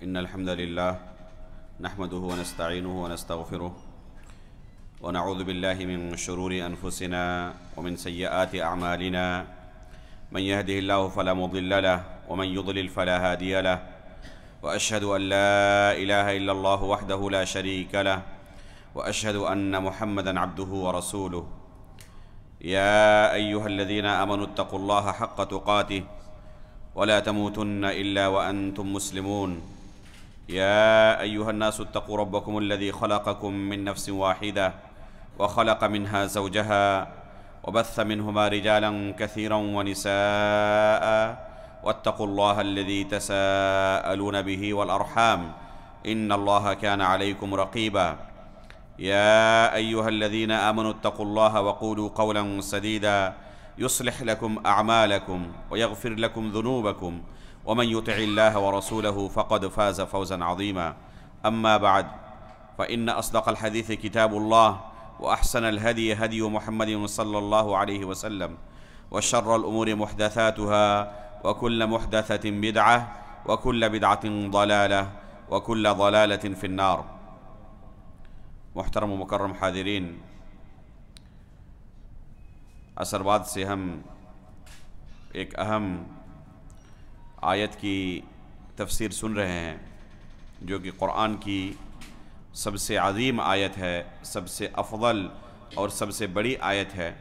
إن الحمد لله نحمده ونستعينه ونستغفره ونعوذ بالله من شرور أنفسنا ومن سيئات أعمالنا من يهده الله فلا مضل له ومن يضلل فلا هادي له وأشهد أن لا إله إلا الله وحده لا شريك له وأشهد أن محمدًا عبده ورسوله يا أيها الذين آمنوا اتقوا الله حق تقاته ولا تموتن إلا وأنتم مسلمون يا أيها الناس اتقوا ربكم الذي خلقكم من نفس واحدة وخلق منها زوجها وبث منهما رجالا كثيرا ونساء واتقوا الله الذي تساءلون به والأرحام إن الله كان عليكم رقيبا يا أيها الذين آمنوا اتقوا الله وقولوا قولا سديدا يصلح لكم أعمالكم ويغفر لكم ذنوبكم ومن يطع الله ورسوله فقد فاز فوزا عظيما أما بعد فإن أصدق الحديث كتاب الله وأحسن الهدي هدي محمد صلى الله عليه وسلم وشر الأمور محدثاتها وكل محدثة بدعة وكل بدعة ضلالة وكل ضلالة في النار. محترم و مکرم حاضرین، عصر بعد سے ہم ایک اہم آیت کی تفسیر سن رہے ہیں جو کہ قرآن کی سب سے عظیم آیت ہے، سب سے افضل اور سب سے بڑی آیت ہے.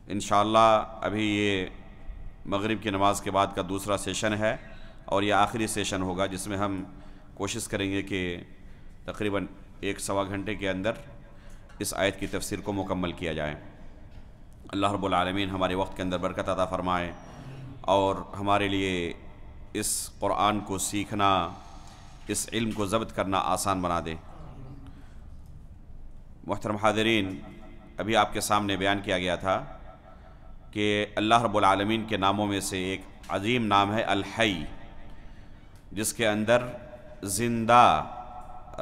انشاءاللہ ابھی یہ مغرب کی نماز کے بعد کا دوسرا سیشن ہے اور یہ آخری سیشن ہوگا جس میں ہم کوشش کریں گے کہ تقریباً 1-1.25 گھنٹے کے اندر اس آیت کی تفسیر کو مکمل کیا جائے. اللہ رب العالمین ہمارے وقت کے اندر برکت عطا فرمائے اور ہمارے لیے اس قرآن کو سیکھنا، اس علم کو ضبط کرنا آسان بنا دے. محترم حاضرین، ابھی آپ کے سامنے بیان کیا گیا تھا کہ اللہ رب العالمین کے ناموں میں سے ایک عظیم نام ہے الحی، جس کے اندر زندہ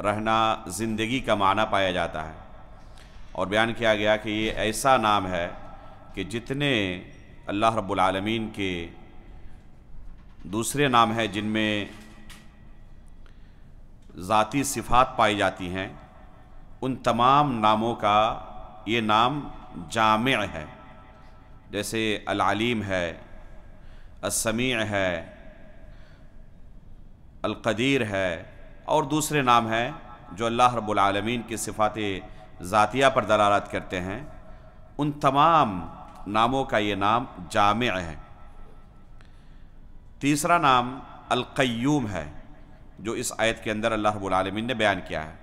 رہنا، زندگی کا معنی پایا جاتا ہے. اور بیان کیا گیا کہ یہ ایسا نام ہے کہ جتنے اللہ رب العالمین کے دوسرے نام ہیں جن میں ذاتی صفات پائی جاتی ہیں، ان تمام ناموں کا یہ نام جامع ہے. جیسے العلیم ہے، السمیع ہے، القدیر ہے، اور دوسرے نام ہیں جو اللہ رب العالمین کی صفات ذاتیہ پر دلالت کرتے ہیں. ان تمام ناموں کا یہ نام جامع ہے. تیسرا نام القیوم ہے جو اس آیت کے اندر اللہ رب العالمین نے بیان کیا ہے.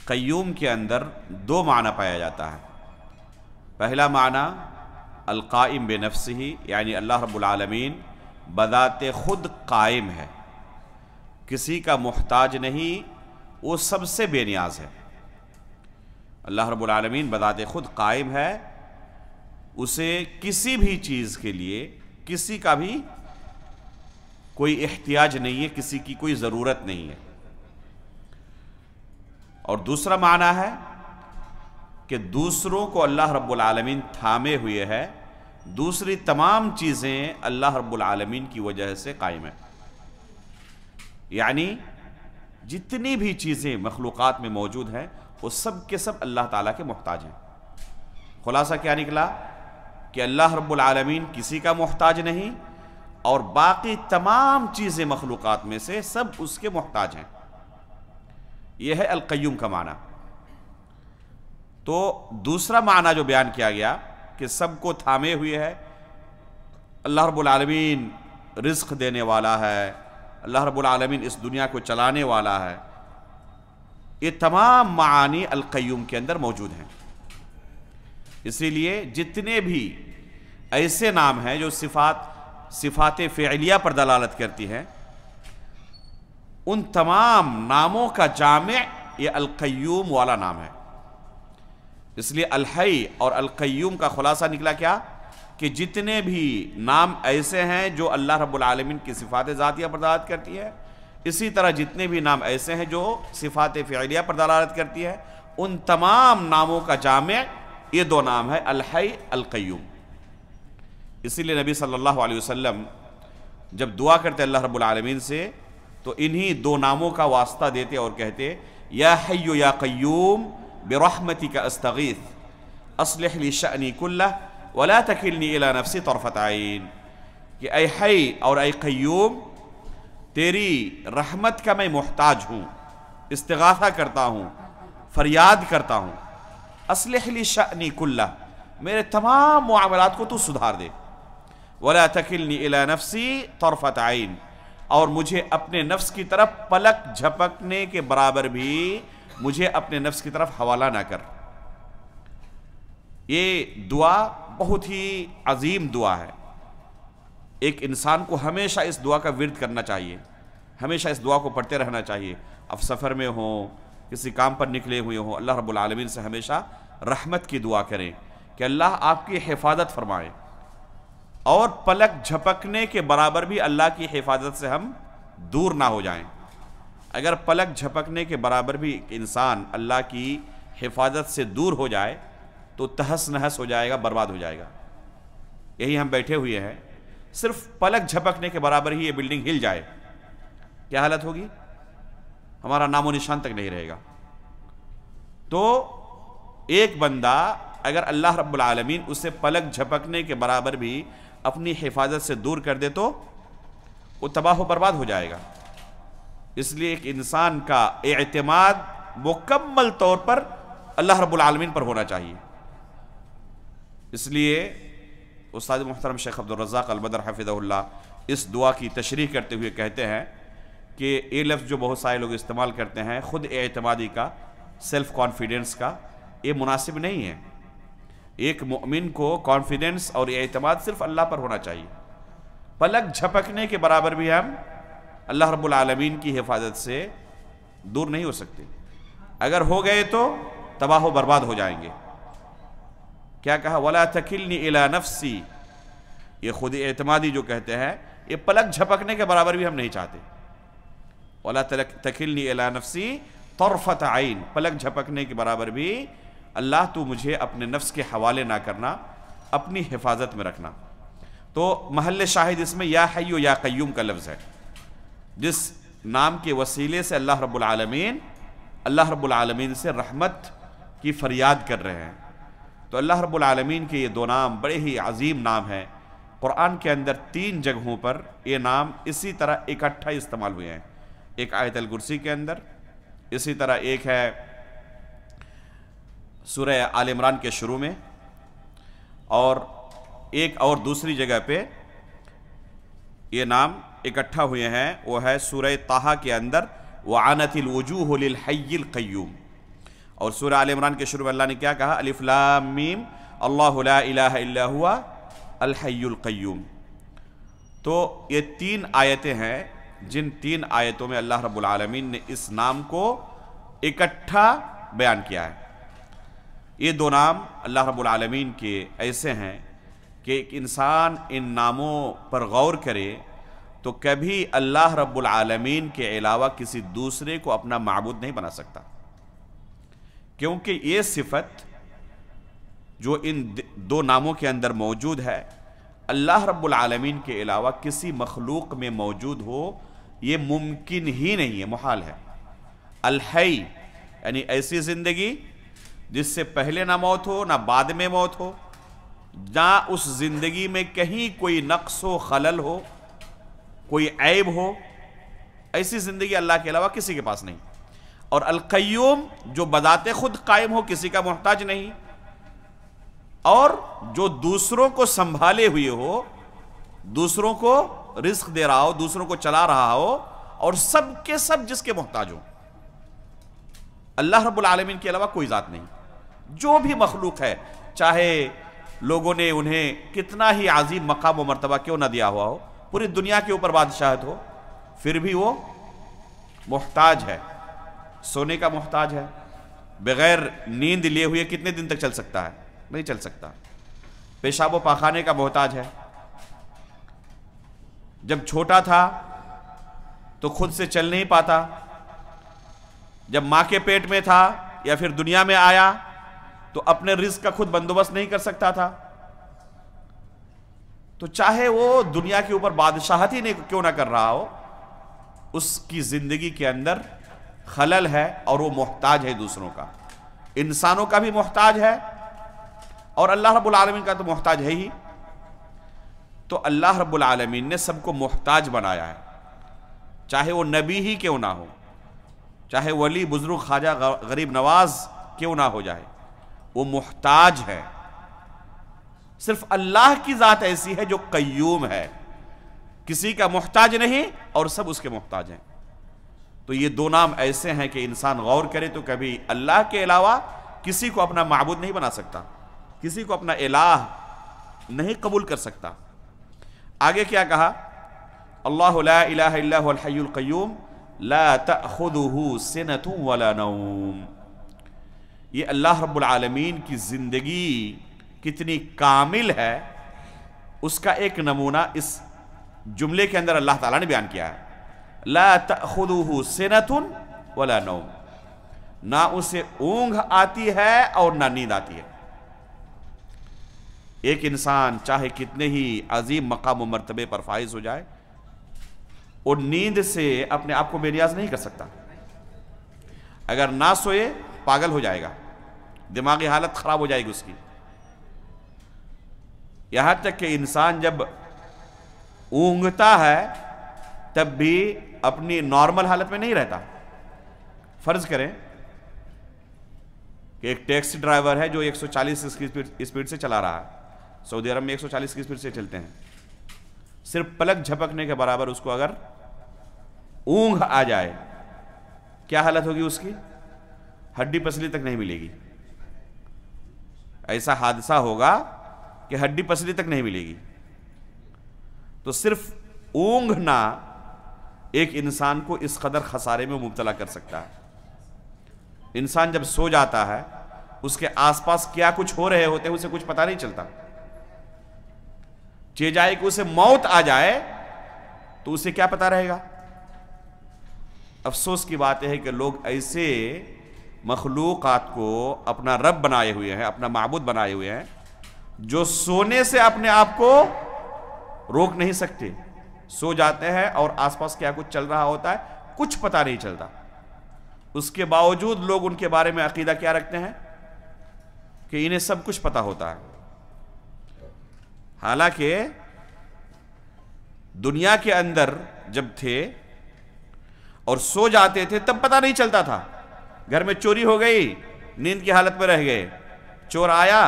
قیوم کے اندر 2 معنی پایا جاتا ہے. پہلا معنی القائم بنفسہ، یعنی اللہ رب العالمین بذات خود قائم ہے، کسی کا محتاج نہیں، وہ سب سے بے نیاز ہے. اللہ رب العالمین بذات خود قائم ہے، اسے کسی بھی چیز کے لیے کسی کا بھی کوئی احتیاج نہیں ہے، کسی کی کوئی ضرورت نہیں ہے. اور دوسرا معنی ہے کہ دوسروں کو اللہ رب العالمین تھامے ہوئے ہے، دوسری تمام چیزیں اللہ رب العالمین کی وجہ سے قائم ہیں. یعنی جتنی بھی چیزیں مخلوقات میں موجود ہیں وہ سب کے سب اللہ تعالیٰ کے محتاج ہیں. خلاصہ کیا نکلا کہ اللہ رب العالمین کسی کا محتاج نہیں اور باقی تمام چیزیں مخلوقات میں سے سب اس کے محتاج ہیں. یہ ہے القیوم کا معنی. تو دوسرا معنی جو بیان کیا گیا کہ سب کو تھامے ہوئے ہے، اللہ رب العالمین رزق دینے والا ہے، اللہ رب العالمین اس دنیا کو چلانے والا ہے، یہ تمام معانی القیوم کے اندر موجود ہیں. اسی لیے جتنے بھی ایسے نام ہیں جو صفات فعلیہ پر دلالت کرتی ہیں، ان تمام ناموں کا جامع یہ القیوم والا نام ہے. اس لیے الحی اور القیوم کا خلاصہ نکلا کیا کہ جتنے بھی نام ایسے ہیں جو اللہ رب العالمین کی صفات ذاتیہ پر دلالت کرتی ہے، اسی طرح جتنے بھی نام ایسے ہیں جو صفات فعلیہ پر دلالت کرتی ہے، ان تمام ناموں کا جامع یہ 2 نام ہے الحی القیوم. اسی لیے نبی صلی اللہ علیہ وسلم جب دعا کرتے اللہ رب العالمین سے تو انہی دو ناموں کا واسطہ دیتے اور کہتے یا حی یا قیوم برحمتک استغیث اصلح لی شأنی کلہ ولا تکلنی الی نفسی طرفت عین، کہ اے حی اور اے قیوم تیری رحمت کا میں محتاج ہوں، استغاثہ کرتا ہوں، فریاد کرتا ہوں، اصلح لی شأنی کلہ، میرے تمام معاملات کو تو سدھار دے، ولا تکلنی الی نفسی طرفت عین، اور مجھے اپنے نفس کی طرف پلک جھپکنے کے برابر بھی مجھے اپنے نفس کی طرف حوالہ نہ کر۔ یہ دعا بہت ہی عظیم دعا ہے، ایک انسان کو ہمیشہ اس دعا کا ورد کرنا چاہیے، ہمیشہ اس دعا کو پڑھتے رہنا چاہیے، اب سفر میں ہوں، کسی کام پر نکلے ہوئے ہوں، اللہ رب العالمین سے ہمیشہ رحمت کی دعا کریں کہ اللہ آپ کی حفاظت فرمائے، اور پلک جھپکنے کے برابر بھی اللہ کی حفاظت سے ہم دور نہ ہو جائیں۔ اگر پلک جھپکنے کے برابر بھی انسان اللہ کی حفاظت سے دور ہو جائے تو تہس نہس ہو جائے گا، برباد ہو جائے گا۔ یہی ہم بیٹھے ہوئے ہیں، صرف پلک جھپکنے کے برابر ہی یہ بلڈنگ ہل جائے، کیا حالت ہوگی؟ ہمارا نام و نشان تک نہیں رہے گا۔ تو ایک بندہ اگر اللہ رب العالمین اسے پلک جھپکنے کے برابر بھی اپنی حفاظت سے دور کر دے تو وہ تباہ و برباد ہو جائے گا۔ اس لیے ایک انسان کا اعتماد مکمل طور پر اللہ رب العالمین پر ہونا چاہیے۔ اس لیے استاد محترم شیخ عبدالرزاق البدر حفظہ اللہ اس دعا کی تشریح کرتے ہوئے کہتے ہیں کہ یہ لفظ جو بہت سارے لوگ استعمال کرتے ہیں خود اعتمادی کا، سیلف کانفیڈنس کا، یہ مناسب نہیں ہے۔ ایک مومن کو کانفیڈنس اور اعتماد صرف اللہ پر ہونا چاہیے، پلک جھپکنے کے برابر بھی ہم اللہ رب العالمین کی حفاظت سے دور نہیں ہو سکتے، اگر ہو گئے تو تباہ و برباد ہو جائیں گے۔ کیا کہا؟ وَلَا تَكِلْنِي إِلَى نَفْسِي، یہ خود اعتمادی جو کہتے ہیں یہ پلک جھپکنے کے برابر بھی ہم نہیں چاہتے۔ وَلَا تَكِلْنِي إِلَى نَفْسِي طَرْفَةَ عَيْن، پلک جھپکنے کے برابر بھی اللہ تو مجھے اپنے نفس کے حوالے نہ کرنا، اپنی حفاظت میں رکھنا۔ تو محل شاہد اس میں یا حی و یا قیوم کا لفظ ہے، جس نام کے وسیلے سے اللہ رب العالمین سے رحمت کی فریاد کر رہے ہیں۔ تو اللہ رب العالمین کے یہ دو نام بڑے ہی عظیم نام ہیں۔ قرآن کے اندر 3 جگہوں پر یہ نام اسی طرح اکٹھا استعمال ہوئے ہیں، ایک آیت الکرسی کے اندر، اسی طرح ایک ہے سورہ آل عمران کے شروع میں، اور ایک اور دوسری جگہ پہ یہ نام اکٹھا ہوئے ہیں، وہ ہے سورہ طٰہٰ کے اندر وَعَنَتِ الْوُجُوهُ لِلْحَيِّ الْقَيُّومِ، اور سورہ آل عمران کے شروع میں اللہ نے کیا کہا؟ الف لام میم اللہ لا الہ الا ہوا الحی القیوم۔ تو یہ 3 آیتیں ہیں جن 3 آیتوں میں اللہ رب العالمین نے اس نام کو اکٹھا بیان کیا ہے۔ یہ 2 نام اللہ رب العالمین کے ایسے ہیں کہ ایک انسان ان ناموں پر غور کرے تو کبھی اللہ رب العالمین کے علاوہ کسی دوسرے کو اپنا معبود نہیں بنا سکتا، کیونکہ یہ صفت جو ان 2 ناموں کے اندر موجود ہے اللہ رب العالمین کے علاوہ کسی مخلوق میں موجود ہو یہ ممکن ہی نہیں ہے، محال ہے۔ الحی یعنی ایسی زندگی جس سے پہلے نہ موت ہو نہ بعد میں موت ہو، نہ اس زندگی میں کہیں کوئی نقص و خلل ہو، کوئی عیب ہو، ایسی زندگی اللہ کے علاوہ کسی کے پاس نہیں۔ اور القیوم جو بذات خود قائم ہو، کسی کا محتاج نہیں، اور جو دوسروں کو سنبھالے ہوئے ہو، دوسروں کو رزق دے رہا ہو، دوسروں کو چلا رہا ہو، اور سب کے سب جس کے محتاج ہو۔ اللہ رب العالمین کے علاوہ کوئی ذات نہیں۔ جو بھی مخلوق ہے، چاہے لوگوں نے انہیں کتنا ہی عظیم مقام و مرتبہ کیوں نہ دیا ہوا ہو، پوری دنیا کے اوپر بادشاہت ہو، پھر بھی وہ محتاج ہے، سونے کا محتاج ہے، بغیر نیند لیے ہوئے کتنے دن تک چل سکتا ہے؟ نہیں چل سکتا۔ پیشاب و پاخانے کا محتاج ہے، جب چھوٹا تھا تو خود سے چل نہیں پاتا، جب ماں کے پیٹ میں تھا یا پھر دنیا میں آیا تو اپنے رزق کا خود بندوبست نہیں کر سکتا تھا۔ تو چاہے وہ دنیا کے اوپر بادشاہت ہی نہیں کیوں نہ کر رہا ہو، اس کی زندگی کے اندر خلل ہے اور وہ محتاج ہے دوسروں کا، انسانوں کا بھی محتاج ہے اور اللہ رب العالمین کا تو محتاج ہے ہی۔ تو اللہ رب العالمین نے سب کو محتاج بنایا ہے، چاہے وہ نبی ہی کیوں نہ ہو، چاہے ولی بزرگ خواجہ غریب نواز کیوں نہ ہو جائے، وہ محتاج ہے۔ صرف اللہ کی ذات ایسی ہے جو قیوم ہے، کسی کا محتاج نہیں اور سب اس کے محتاج ہیں۔ تو یہ دو نام ایسے ہیں کہ انسان غور کرے تو کبھی اللہ کے علاوہ کسی کو اپنا معبود نہیں بنا سکتا، کسی کو اپنا الہ نہیں قبول کر سکتا۔ آگے کیا کہا؟ اللہ لا الہ الا هو الحی القیوم لا تأخذہ سنۃ ولا نوم۔ یہ اللہ رب العالمین کی زندگی کتنی کامل ہے اس کا ایک نمونہ اس جملے کے اندر اللہ تعالیٰ نے بیان کیا ہے، لا تأخذہ سنۃ ولا نوم، نہ اسے اونگھ آتی ہے اور نہ نیند آتی ہے۔ ایک انسان چاہے کتنے ہی عظیم مقام و مرتبے پر فائز ہو جائے، اور نیند سے اپنے آپ کو بے نیاز نہیں کر سکتا۔ اگر نہ سوئے پاگل ہو جائے گا، دماغی حالت خراب ہو جائے گی اس کی۔ یہاں تک کہ انسان جب اونگتا ہے تب بھی اپنی نارمل حالت میں نہیں رہتا۔ فرض کریں کہ ایک ٹیکسی ڈرائیور ہے جو 140 اسپیڈ سے چلا رہا ہے، سعودی عرب میں 140 کی اسپیڈ سے چلتے ہیں، صرف پلک جھپکنے کے برابر اس کو اگر اونگھ آ جائے کیا حالت ہوگی اس کی؟ ہڈی پسلی تک نہیں ملے گی۔ ایسا حادثہ ہوگا کہ ہڈی پسلی تک نہیں ملے گی۔ تو صرف اونگنا ایک انسان کو اس قدر خسارے میں مبتلا کر سکتا ہے۔ انسان جب سو جاتا ہے اس کے آس پاس کیا کچھ ہو رہے ہوتے ہیں اسے کچھ پتہ نہیں چلتا۔ چہ جائے کہ اسے موت آ جائے تو اسے کیا پتہ رہے گا؟ افسوس کی بات ہے کہ لوگ ایسے مخلوقات کو اپنا رب بنائے ہوئے ہیں، اپنا معبود بنائے ہوئے ہیں، جو سونے سے اپنے آپ کو روک نہیں سکتے۔ سو جاتے ہیں اور آس پاس کیا کچھ چل رہا ہوتا ہے کچھ پتہ نہیں چلتا۔ اس کے باوجود لوگ ان کے بارے میں عقیدہ کیا رکھتے ہیں کہ انہیں سب کچھ پتہ ہوتا ہے۔ حالانکہ دنیا کے اندر جب تھے اور سو جاتے تھے تب پتہ نہیں چلتا تھا۔ گھر میں چوری ہو گئی، نیند کی حالت میں رہ گئے، چور آیا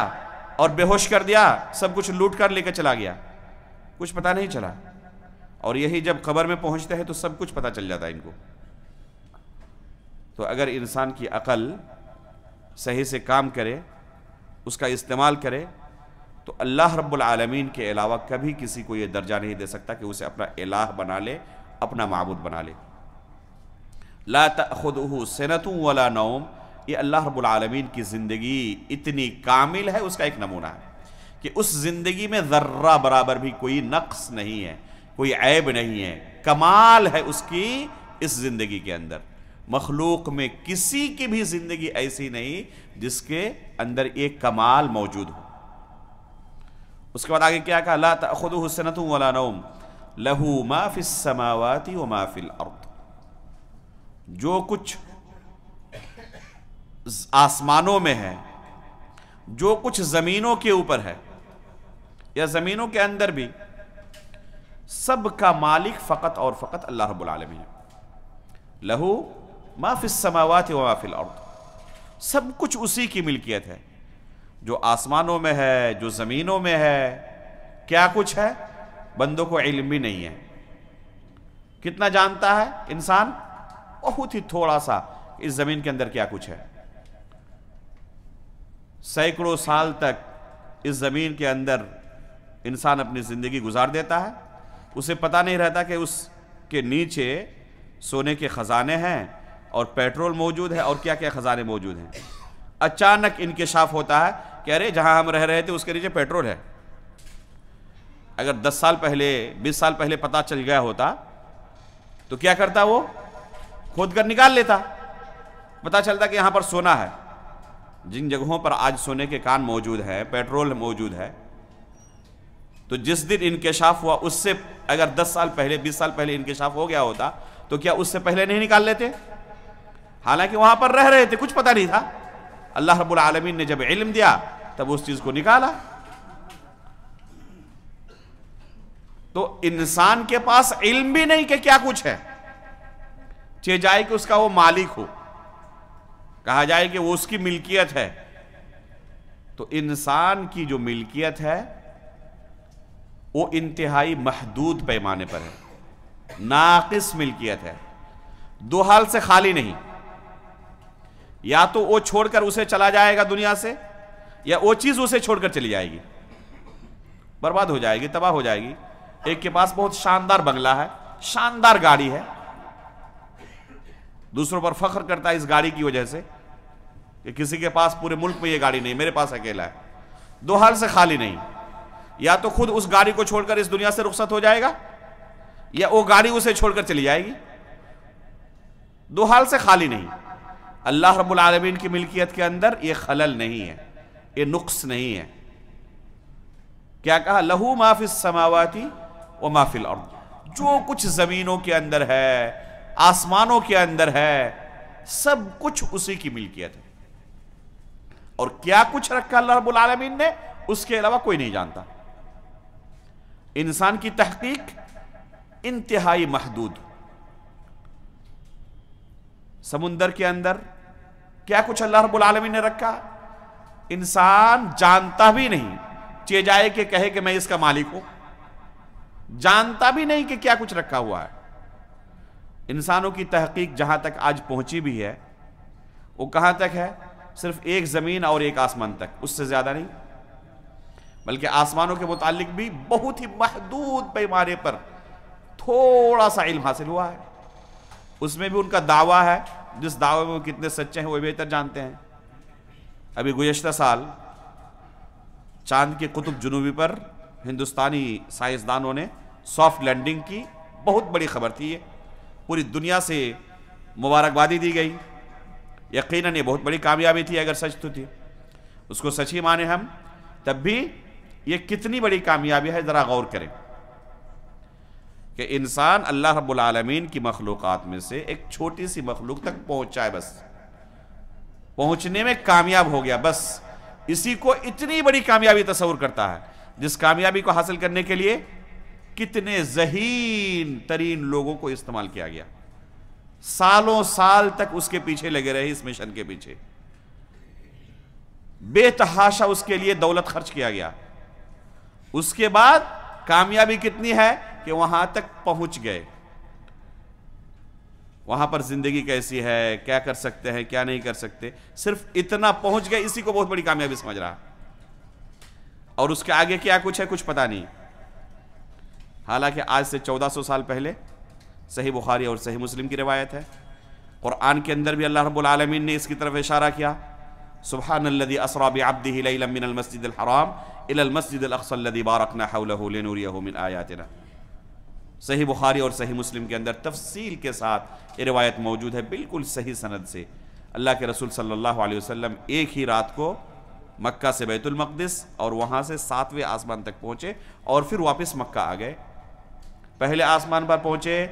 اور بے ہوش کر دیا، سب کچھ لوٹ کر لے کر چلا گیا، کچھ پتہ نہیں چلا۔ اور یہی جب قبر میں پہنچتے ہیں تو سب کچھ پتہ چل جاتا ہے ان کو۔ تو اگر انسان کی عقل صحیح سے کام کرے، اس کا استعمال کرے، تو اللہ رب العالمین کے علاوہ کبھی کسی کو یہ درجہ نہیں دے سکتا کہ اسے اپنا الہ بنا لے، اپنا معبود بنا لے۔ لا تأخذہ سنۃ ولا نوم، یہ اللہ رب العالمین کی زندگی اتنی کامل ہے اس کا ایک نمونہ ہے کہ اس زندگی میں ذرہ برابر بھی کوئی نقص نہیں ہے، کوئی عیب نہیں ہے، کمال ہے اس کی اس زندگی کے اندر۔ مخلوق میں کسی کی بھی زندگی ایسی نہیں جس کے اندر ایک کمال موجود ہو۔ اس کے بعد آگے کیا کہا؟ لا تأخذہ سنۃ ولا نوم لہ ما فی السماوات وما فی الارض، جو کچھ آسمانوں میں ہے، جو کچھ زمینوں کے اوپر ہے یا زمینوں کے اندر بھی، سب کا مالک فقط اور فقط اللہ رب العالمین ہے۔ لہو ما فی السماوات وما فی الارض، سب کچھ اسی کی ملکیت ہے، جو آسمانوں میں ہے، جو زمینوں میں ہے، کیا کچھ ہے بندوں کو علم بھی نہیں ہے۔ کتنا جانتا ہے انسان؟ بہت ہی تھوڑا سا، اس زمین کے اندر کیا کچھ ہے۔ سینکڑوں سال تک اس زمین کے اندر انسان اپنی زندگی گزار دیتا ہے، اسے پتہ نہیں رہتا کہ اس کے نیچے سونے کے خزانے ہیں اور پیٹرول موجود ہے اور کیا کیا خزانے موجود ہیں۔ اچانک انکشاف ہوتا ہے کہ ارے جہاں ہم رہ رہے تھے اس کے نیچے پیٹرول ہے۔ اگر 10 سال پہلے 20 سال پہلے پتہ چل گیا ہوتا تو کیا کرتا؟ وہ کھود کر نکال لیتا، پتہ چلتا کہ یہاں پر سونا ہے۔ جن جگہوں پر آج سونے کے کان موجود ہیں، پیٹرول موجود ہے، تو جس دن انکشاف ہوا اس سے اگر 10 سال پہلے 20 سال پہلے انکشاف ہو گیا ہوتا تو کیا اس سے پہلے نہیں نکال لیتے؟ حالانکہ وہاں پر رہ رہے تھے، کچھ پتہ نہیں تھا، اللہ رب العالمین نے جب علم دیا تب اس چیز کو نکالا۔ تو انسان کے پاس علم بھی نہیں کہ کیا کچھ ہے، چاہے جائے کہ اس کا وہ مالک ہو، کہا جائے کہ وہ اس کی ملکیت ہے، تو انسان کی جو ملکیت ہے وہ انتہائی محدود پیمانے پر ہے، ناقص ملکیت ہے، دو حال سے خالی نہیں، یا تو وہ چھوڑ کر اسے چلا جائے گا دنیا سے، یا وہ چیز اسے چھوڑ کر چلی جائے گی، برباد ہو جائے گی، تباہ ہو جائے گی۔ ایک کے پاس بہت شاندار بنگلہ ہے، شاندار گاڑی ہے، دوسروں پر فخر کرتا ہے اس گاڑی کی وجہ سے کہ کسی کے پاس پورے ملک میں یہ گاڑی نہیں، میرے پاس اکیلا ہے، دو حال سے خالی نہیں، یا تو خود اس گاڑی کو چھوڑ کر اس دنیا سے رخصت ہو جائے گا، یا وہ گاڑی اسے چھوڑ کر چلی جائے گی، دو حال سے خالی نہیں۔ اللہ رب العالمین کی ملکیت کے اندر یہ خلل نہیں ہے، یہ نقص نہیں ہے۔ کیا کہا؟ لہو ما فی السماوات وما فی الارض، جو کچھ زمینوں کے اندر ہے، آسمانوں کے اندر ہے، سب کچھ اسی کی ملکیت ہے، اور کیا کچھ رکھا اللہ رب العالمین نے اس کے علاوہ کوئی نہیں جانتا۔ انسان کی تحقیق انتہائی محدود، سمندر کے اندر کیا کچھ اللہ رب العالمین نے رکھا انسان جانتا بھی نہیں، چاہے جائے کہ کہے کہ میں اس کا مالک ہوں، جانتا بھی نہیں کہ کیا کچھ رکھا ہوا ہے۔ انسانوں کی تحقیق جہاں تک آج پہنچی بھی ہے وہ کہاں تک ہے؟ صرف ایک زمین اور ایک آسمان تک، اس سے زیادہ نہیں، بلکہ آسمانوں کے متعلق بھی بہت ہی محدود پیمانے پر تھوڑا سا علم حاصل ہوا ہے۔ اس میں بھی ان کا دعویٰ ہے، جس دعوے میں وہ کتنے سچے ہیں وہ بہتر جانتے ہیں۔ ابھی گزشتہ سال چاند کے قطب جنوبی پر ہندوستانی سائنسدانوں نے سافٹ لینڈنگ کی، بہت بڑی خبر تھی یہ، پوری دنیا سے مبارکبادی دی گئی، یقیناً یہ بہت بڑی کامیابی تھی اگر سچ تو تھی، اس کو سچ ہی مانے ہم، تب بھی یہ کتنی بڑی کامیابی ہے ذرا غور کریں کہ انسان اللہ رب العالمین کی مخلوقات میں سے ایک چھوٹی سی مخلوق تک پہنچا ہے، بس پہنچنے میں کامیاب ہو گیا، بس اسی کو اتنی بڑی کامیابی تصور کرتا ہے، جس کامیابی کو حاصل کرنے کے لیے کتنے ذہین ترین لوگوں کو استعمال کیا گیا، سالوں سال تک اس کے پیچھے لگے رہے، اس مشن کے پیچھے بے تحاشا اس کے لیے دولت خرچ کیا گیا، اس کے بعد کامیابی کتنی ہے کہ وہاں تک پہنچ گئے، وہاں پر زندگی کیسی ہے، کیا کر سکتے ہیں، کیا نہیں کر سکتے، صرف اتنا پہنچ گئے، اسی کو بہت بڑی کامیابی سمجھ رہا، اور اس کے آگے کیا کچھ ہے کچھ پتہ نہیں۔ حالانکہ آج سے 1400 سال پہلے صحیح بخاری اور صحیح مسلم کی روایت ہے، قرآن کے اندر بھی اللہ رب العالمین نے اس کی طرف اشارہ کیا، سبحان الذی اسری بعبدہ لیلا من المسجد الحرام الی المسجد الاقصی الذی بارکنا حولہ لنریہ من آیاتنا۔ صحیح بخاری اور صحیح مسلم کے اندر تفصیل کے ساتھ یہ روایت موجود ہے، بالکل صحیح سند سے۔ اللہ کے رسول صلی اللہ علیہ وسلم ایک ہی رات کو مکہ سے بیت المقدس اور وہاں سے 7ویں آسمان تک پہنچے اور پھر واپس مکہ آ گئے۔ پہلے آسمان پر پہنچے،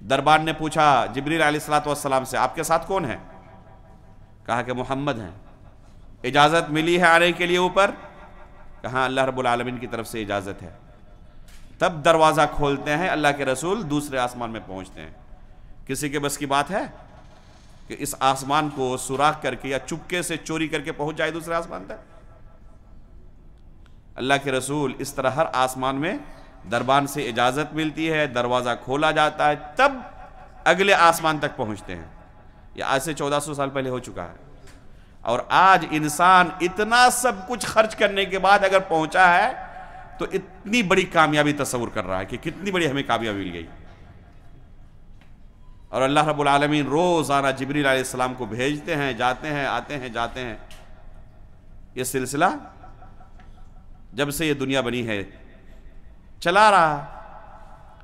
دربان نے پوچھا جبریل علیہ السلام سے، آپ کے ساتھ کون ہے؟ کہا کہ محمد ہیں۔ اجازت ملی ہے آنے کے لیے اوپر؟ کہا اللہ رب العالمین کی طرف سے اجازت ہے۔ تب دروازہ کھولتے ہیں، اللہ کے رسول دوسرے آسمان میں پہنچتے ہیں۔ کسی کے بس کی بات ہے کہ اس آسمان کو سوراخ کر کے یا چپکے سے چوری کر کے پہنچ جائے دوسرے آسمان تک؟ اللہ کے رسول اس طرح ہر آسمان میں دربان سے اجازت ملتی ہے، دروازہ کھولا جاتا ہے، تب اگلے آسمان تک پہنچتے ہیں۔ یہ آج سے 1400 سال پہلے ہو چکا ہے، اور آج انسان اتنا سب کچھ خرچ کرنے کے بعد اگر پہنچا ہے تو اتنی بڑی کامیابی تصور کر رہا ہے کہ کتنی بڑی ہمیں کامیابی مل گئی۔ اور اللہ رب العالمین روزانہ جبریل علیہ السلام کو بھیجتے ہیں، جاتے ہیں، آتے ہیں، جاتے ہیں۔ یہ سلسلہ جب سے یہ دنیا بنی ہے چلا رہا۔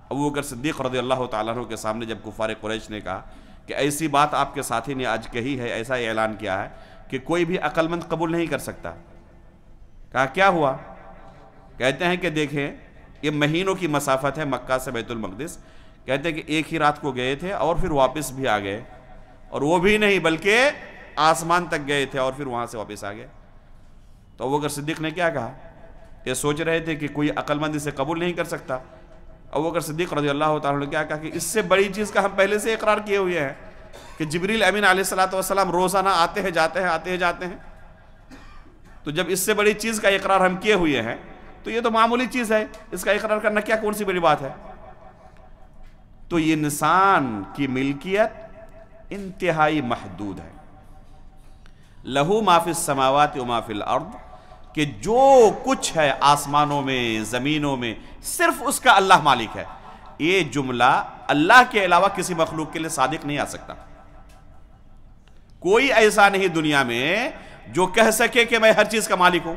ابوبکر صدیق رضی اللہ تعالیٰ عنہ کے سامنے جب کفار قریش نے کہا کہ ایسی بات آپ کے ساتھی نے آج کہی ہے، ایسا اعلان کیا ہے کہ کوئی بھی عقل مند قبول نہیں کر سکتا، کہا کیا ہوا؟ کہتے ہیں کہ دیکھیں یہ مہینوں کی مسافت ہے مکہ سے بیت المقدس، کہتے ہیں کہ ایک ہی رات کو گئے تھے اور پھر واپس بھی آ گئے، اور وہ بھی نہیں بلکہ آسمان تک گئے تھے اور پھر وہاں سے واپس آ گئے۔ تو ابوبکر صدیق نے کیا کہا؟ یہ سوچ رہے تھے کہ کوئی عقل مند اسے قبول نہیں کر سکتا۔ ابوبکر صدیق رضی اللہ تعالیٰ نے کیا کہا کہ اس سے بڑی چیز کا ہم پہلے سے اقرار کیے ہوئے ہیں کہ جبریل امین علیہ السلام روزانہ آتے ہیں جاتے ہیں آتے ہیں جاتے ہیں، تو جب اس سے بڑی چیز کا اقرار ہم کیے ہوئے ہیں تو یہ تو معمولی چیز ہے، اس کا اقرار کرنا کیا کون سی بڑی بات ہے؟ تو یہ انسان کی ملکیت انتہائی محدود ہے۔ لہو ما فی السماوات و ما فی الارض، کہ جو کچھ ہے آسمانوں میں زمینوں میں صرف اس کا اللہ مالک ہے۔ یہ جملہ اللہ کے علاوہ کسی مخلوق کے لیے صادق نہیں آ سکتا۔ کوئی ایسا نہیں دنیا میں جو کہہ سکے کہ میں ہر چیز کا مالک ہوں،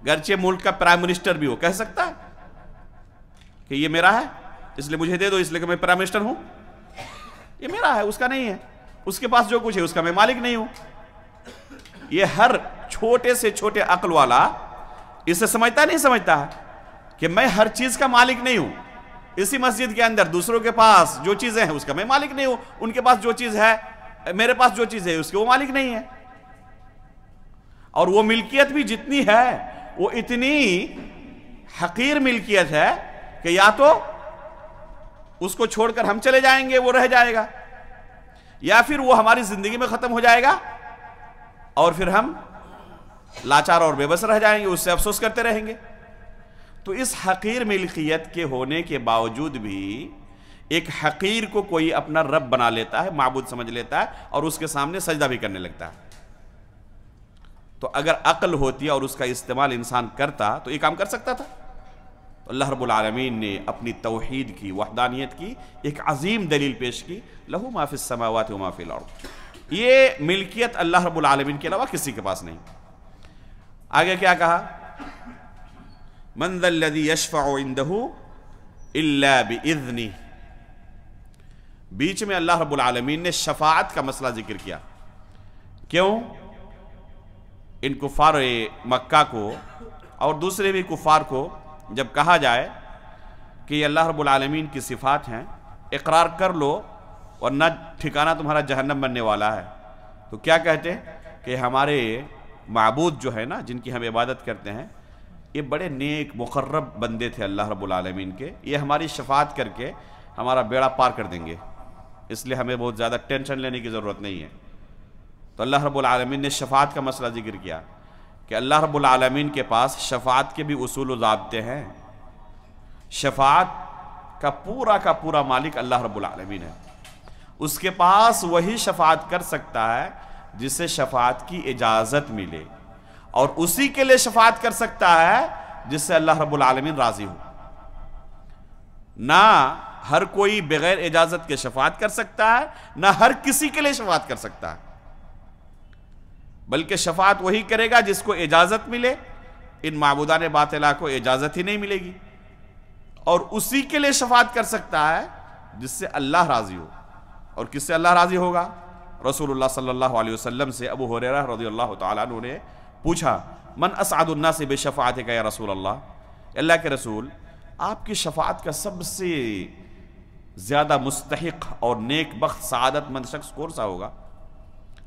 گرچہ ملک کا پرائم منسٹر بھی ہو کہہ سکتا ہے کہ یہ میرا ہے اس لیے مجھے دے دو، اس لیے کہ میں پرائم منسٹر ہوں، یہ میرا ہے، اس کا نہیں ہے، اس کے پاس جو کچھ ہے اس کا میں مالک نہیں ہوں۔ یہ ہر چھوٹے سے چھوٹے عقل والا اسے سمجھتا نہیں سمجھتا کہ میں ہر چیز کا مالک نہیں ہوں۔ اسی مسجد کے اندر دوسروں کے پاس جو چیزیں ہیں اس کا میں مالک نہیں ہوں، ان کے پاس جو چیز ہے میرے پاس جو چیز ہے اس کے وہ مالک نہیں ہے، اور وہ ملکیت بھی جتنی ہے وہ اتنی حقیر ملکیت ہے کہ یا تو اس کو چھوڑ کر ہم چلے جائیں گے وہ رہ جائے گا، یا پھر وہ ہماری زندگی میں ختم ہو جائے گا اور پھر ہم لاچار اور بے بس رہ جائیں گے، اس سے افسوس کرتے رہیں گے۔ تو اس حقیر ملکیت کے ہونے کے باوجود بھی ایک حقیر کو کوئی اپنا رب بنا لیتا ہے، معبود سمجھ لیتا ہے، اور اس کے سامنے سجدہ بھی کرنے لگتا ہے۔ تو اگر عقل ہوتی اور اس کا استعمال انسان کرتا تو یہ کام کر سکتا تھا۔ اللہ رب العالمین نے اپنی توحید کی، وحدانیت کی ایک عظیم دلیل پیش کی، لہو ما فی السماوات و ما فی الارض۔ یہ ملکیت اللہ رب العالمین کے علاوہ کسی کے پاس نہیں۔ آگے کیا کہا؟ من ذا الذی یشفع عنده الا باذنہ۔ بیچ میں اللہ رب العالمین نے شفاعت کا مسئلہ ذکر کیا۔ کیوں؟ ان کفار مکہ کو اور دوسرے بھی کفار کو جب کہا جائے کہ یہ اللہ رب العالمین کی صفات ہیں، اقرار کر لو ورنہ ٹھکانہ تمہارا جہنم بننے والا ہے، تو کیا کہتے ہیں کہ ہمارے معبود جو ہے نا جن کی ہم عبادت کرتے ہیں یہ بڑے نیک مقرب بندے تھے اللہ رب العالمین کے، یہ ہماری شفاعت کر کے ہمارا بیڑا پار کر دیں گے، اس لیے ہمیں بہت زیادہ ٹینشن لینے کی ضرورت نہیں ہے۔ تو اللہ رب العالمین نے شفاعت کا مسئلہ ذکر کیا کہ اللہ رب العالمین کے پاس شفاعت کے بھی اصول و ضابطے ہیں۔ شفاعت کا پورا مالک اللہ رب العالمین ہے، اس کے پاس وہی شفاعت کر سکتا ہے جسے شفاعت کی اجازت ملے، اور اسی کے لیے شفاعت کر سکتا ہے جس سے اللہ رب العالمین راضی ہو۔ نہ ہر کوئی بغیر اجازت کے شفاعت کر سکتا ہے، نہ ہر کسی کے لیے شفاعت کر سکتا ہے، بلکہ شفاعت وہی کرے گا جس کو اجازت ملے۔ ان معبودان باطلہ کو اجازت ہی نہیں ملے گی، اور اسی کے لیے شفاعت کر سکتا ہے جس سے اللہ راضی ہو۔ اور کس سے اللہ راضی ہوگا؟ رسول اللہ صلی اللہ علیہ وسلم سے ابو ہریرہ رضی اللہ تعالیٰ عنہ نے پوچھا، من اسعد الناس بشفاعتک یا رسول اللہ کے رسول، آپ کی شفاعت کا سب سے زیادہ مستحق اور نیک بخت سعادت مند شخص کون سا ہوگا؟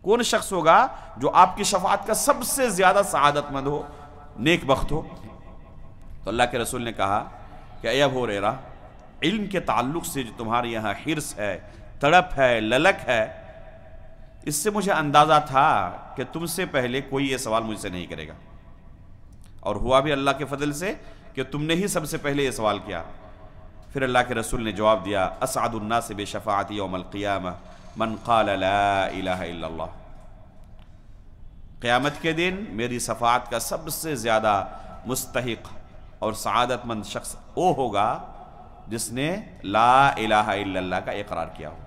کون شخص ہوگا جو آپ کی شفاعت کا سب سے زیادہ سعادت مند ہو، نیک بخت ہو؟ تو اللہ کے رسول نے کہا کہ اے ابو ہریرہ، علم کے تعلق سے جو تمہارے یہاں حرص ہے، تڑپ ہے، للک ہے، اس سے مجھے اندازہ تھا کہ تم سے پہلے کوئی یہ سوال مجھ سے نہیں کرے گا، اور ہوا بھی اللہ کے فضل سے کہ تم نے ہی سب سے پہلے یہ سوال کیا۔ پھر اللہ کے رسول نے جواب دیا، اسعد الناس بشفاعتی یوم القیامہ من قال لا الہ الا اللہ۔ قیامت کے دن میری شفاعت کا سب سے زیادہ مستحق اور سعادت مند شخص وہ ہوگا جس نے لا الہ الا اللہ کا اقرار کیا ہو،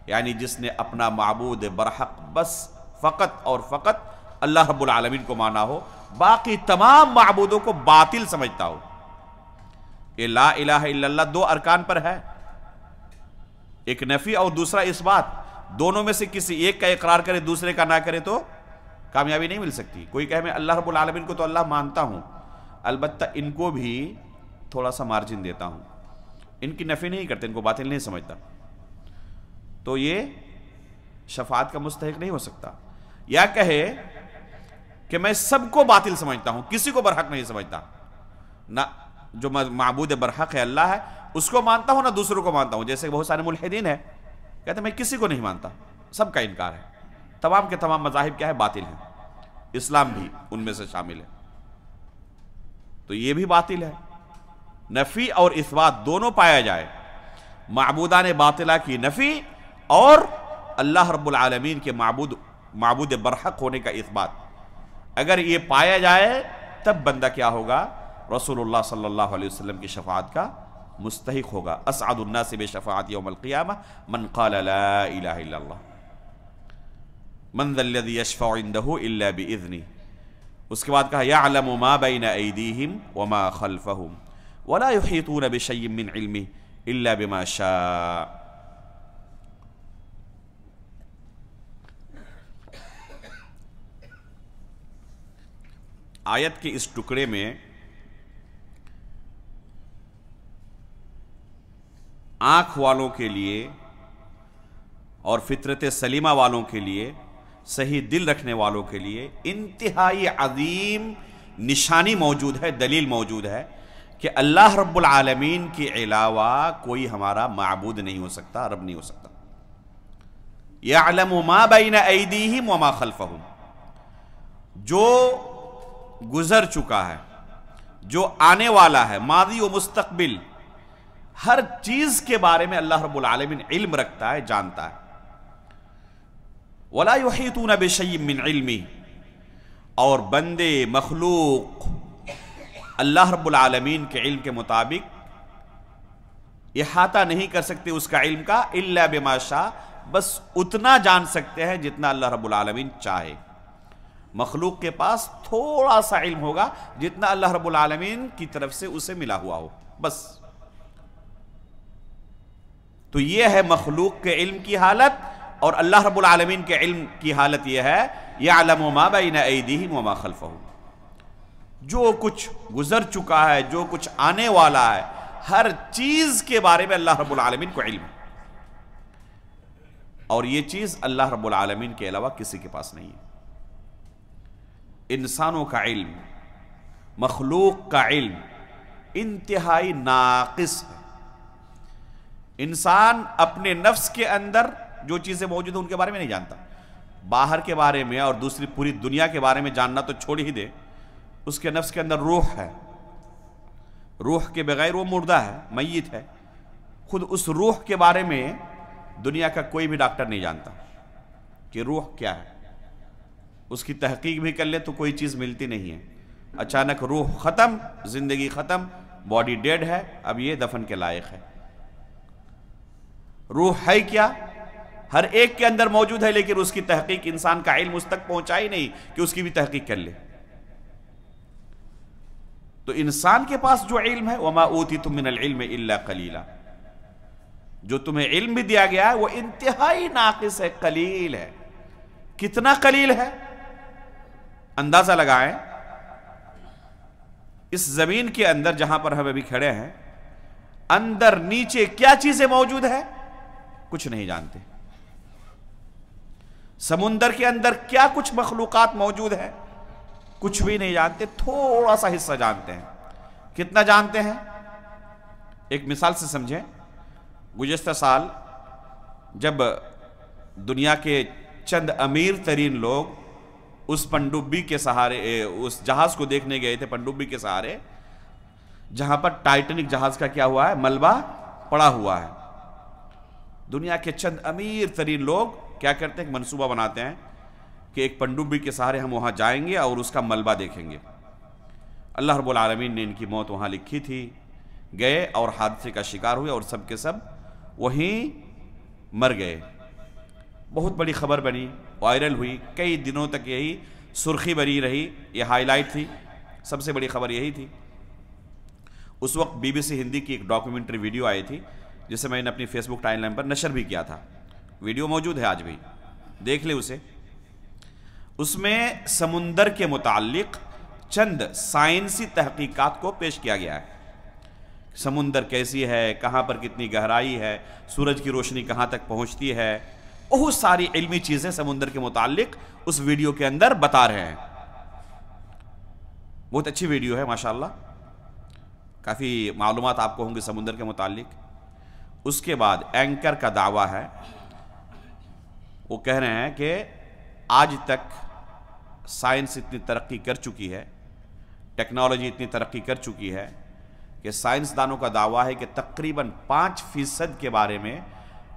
یعنی جس نے اپنا معبود برحق بس فقط اور فقط اللہ رب العالمین کو مانا ہو، باقی تمام معبودوں کو باطل سمجھتا ہو۔ یہ لا الہ الا اللہ دو ارکان پر ہے، ایک نفی اور دوسرا اثبات، دونوں میں سے کسی ایک کا اقرار کرے دوسرے کا نہ کرے تو کامیابی نہیں مل سکتی۔ کوئی کہے میں اللہ رب العالمین کو تو اللہ مانتا ہوں، البتہ ان کو بھی تھوڑا سا مارجن دیتا ہوں، ان کی نفی نہیں کرتے، ان کو باطل نہیں سمجھتا، تو یہ شفاعت کا مستحق نہیں ہو سکتا. یا کہے کہ میں سب کو باطل سمجھتا ہوں، کسی کو برحق نہیں سمجھتا، نہ جو معبود برحق ہے اللہ ہے اس کو مانتا ہوں، نہ دوسروں کو مانتا ہوں. جیسے بہت سارے ملحدین ہیں، کہتے ہیں میں کسی کو نہیں مانتا، سب کا انکار ہے. تمام کے تمام مذاہب کیا ہے؟ باطل ہیں، اسلام بھی ان میں سے شامل ہے. تو یہ بھی باطل ہے. نفی اور اثبات دونوں پایا جائے، معبودان باطلہ کی نفی اور اللہ رب العالمین کے معبود برحق ہونے کا اثبات. اگر یہ پایا جائے تب بندہ کیا ہوگا؟ رسول اللہ صلی اللہ علیہ وسلم کی شفاعت کا مستحق ہوگا. اسعد الناس بشفاعت یوم القیامہ من قال لا الہ الا اللہ من ذا الذی یشفع عنده الا باذنہ. اس کے بعد کہا یعلم ما بین ایدیہم وما خلفہم ولا یحیطون بشیء من علمہ الا بما شاء. آیت کے اس ٹکڑے میں آنکھ والوں کے لیے اور فطرت سلیمہ والوں کے لیے، صحیح دل رکھنے والوں کے لیے انتہائی عظیم نشانی موجود ہے، دلیل موجود ہے کہ اللہ رب العالمین کے علاوہ کوئی ہمارا معبود نہیں ہو سکتا، رب نہیں ہو سکتا. یعلم ما بین ایدیہم وما خلفہم، جو گزر چکا ہے، جو آنے والا ہے، ماضی و مستقبل، ہر چیز کے بارے میں اللہ رب العالمین علم رکھتا ہے، جانتا ہے. وَلَا يُحِيطُونَ بِشَيْءٍ مِّنْ عِلْمِهِ، اور بندے مخلوق اللہ رب العالمین کے علم کے مطابق احاطہ نہیں کر سکتے اس کا علم کا، إِلَّا بِمَا شَاءَ، بس اتنا جان سکتے ہیں جتنا اللہ رب العالمین چاہے. مخلوق کے پاس تھوڑا سا علم ہوگا جتنا اللہ رب العالمین کی طرف سے اسے ملا ہوا ہو، بس. تو یہ ہے مخلوق کے علم کی حالت، اور اللہ رب العالمین کے علم کی حالت یہ ہے یعلم ما بین ایدیہم وما خلفہم، جو کچھ گزر چکا ہے، جو کچھ آنے والا ہے، ہر چیز کے بارے میں اللہ رب العالمین کو علم ہے. اور یہ چیز اللہ رب العالمین کے علاوہ کسی کے پاس نہیں ہے. انسانوں کا علم، مخلوق کا علم انتہائی ناقص ہے. انسان اپنے نفس کے اندر جو چیزیں موجود ہیں ان کے بارے میں نہیں جانتا. باہر کے بارے میں اور دوسری پوری دنیا کے بارے میں جاننا تو چھوڑ ہی دے، اس کے نفس کے اندر روح ہے، روح کے بغیر وہ مردہ ہے، میت ہے. خود اس روح کے بارے میں دنیا کا کوئی بھی ڈاکٹر نہیں جانتا کہ روح کیا ہے. اس کی تحقیق بھی کر لے تو کوئی چیز ملتی نہیں ہے. اچانک روح ختم، زندگی ختم، باڈی ڈیڈ ہے، اب یہ دفن کے لائق ہے. روح ہے کیا؟ ہر ایک کے اندر موجود ہے، لیکن اس کی تحقیق انسان کا علم اس تک پہنچا ہی نہیں کہ اس کی بھی تحقیق کر لے. تو انسان کے پاس جو علم ہے وَمَا أُوتِيتُم مِّنَ الْعِلْمِ إِلَّا قَلِيلًا، جو تمہیں علم بھی دیا گیا ہے وہ انتہائی ناقص ہے، قلیل ہے. کتنا قلیل ہے؟ اندازہ لگائیں. اس زمین کے اندر جہاں پر ہم ابھی کھڑے ہیں، اندر نیچے کیا چیزیں موجود ہیں کچھ نہیں جانتے. سمندر کے اندر کیا کچھ مخلوقات موجود ہیں کچھ بھی نہیں جانتے. تھوڑا سا حصہ جانتے ہیں. کتنا جانتے ہیں؟ ایک مثال سے سمجھیں. گزشتہ سال جب دنیا کے چند امیر ترین لوگ اس پنڈبی کے سہارے، اس جہاز کو دیکھنے گئے تھے پنڈبی کے سہارے، جہاں پر ٹائٹینک جہاز کا کیا ہوا ہے؟ ملبہ پڑا ہوا ہے. دنیا کے چند امیر ترین لوگ کیا کرتے ہیں؟ ایک منصوبہ بناتے ہیں کہ ایک پنڈبی کے سہارے ہم وہاں جائیں گے اور اس کا ملبہ دیکھیں گے. اللہ رب العالمین نے ان کی موت وہاں لکھی تھی. گئے اور حادثے کا شکار ہوئے اور سب کے سب وہیں مر گئے. بہت بڑی خبر بنی، وائرل ہوئی، کئی دنوں تک یہی سرخی بنی رہی، یہ ہائی لائٹ تھی، سب سے بڑی خبر یہی تھی. اس وقت بی بی سی ہندی کی ایک ڈاکومنٹری ویڈیو آئی تھی جسے میں نے اپنی فیس بک ٹائم لائن پر نشر بھی کیا تھا. ویڈیو موجود ہے آج بھی، دیکھ لیں اسے. اس میں سمندر کے متعلق چند سائنسی تحقیقات کو پیش کیا گیا ہے۔ سمندر کیسی ہے، کہاں پر کتنی گہرائی ہے، سورج کی روشنی کہاں تک پہنچتی ہے، بہت ساری علمی چیزیں سمندر کے متعلق اس ویڈیو کے اندر بتا رہے ہیں۔ بہت اچھی ویڈیو ہے ماشاءاللہ، کافی معلومات آپ کو ہوں گے سمندر کے متعلق۔ اس کے بعد اینکر کا دعویٰ ہے، وہ کہہ رہے ہیں کہ آج تک سائنس اتنی ترقی کر چکی ہے، ٹیکنالوجی اتنی ترقی کر چکی ہے کہ سائنسدانوں کا دعویٰ ہے کہ تقریباً 5% کے بارے میں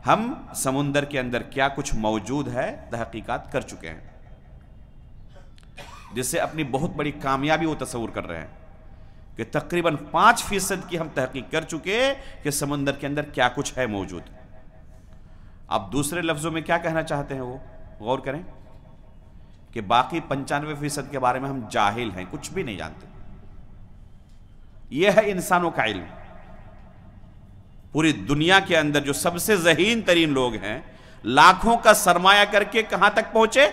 ہم سمندر کے اندر کیا کچھ موجود ہے تحقیقات کر چکے ہیں، جس سے اپنی بہت بڑی کامیابی وہ تصور کر رہے ہیں کہ تقریباً 5% کی ہم تحقیق کر چکے کہ سمندر کے اندر کیا کچھ ہے موجود۔ اب دوسرے لفظوں میں کیا کہنا چاہتے ہیں وہ غور کریں کہ باقی 95% کے بارے میں ہم جاہل ہیں، کچھ بھی نہیں جانتے۔ یہ ہے انسانوں کا علم۔ پوری دنیا کے اندر جو سب سے ذہین ترین لوگ ہیں، لاکھوں کا سرمایہ کر کے کہاں تک پہنچے؟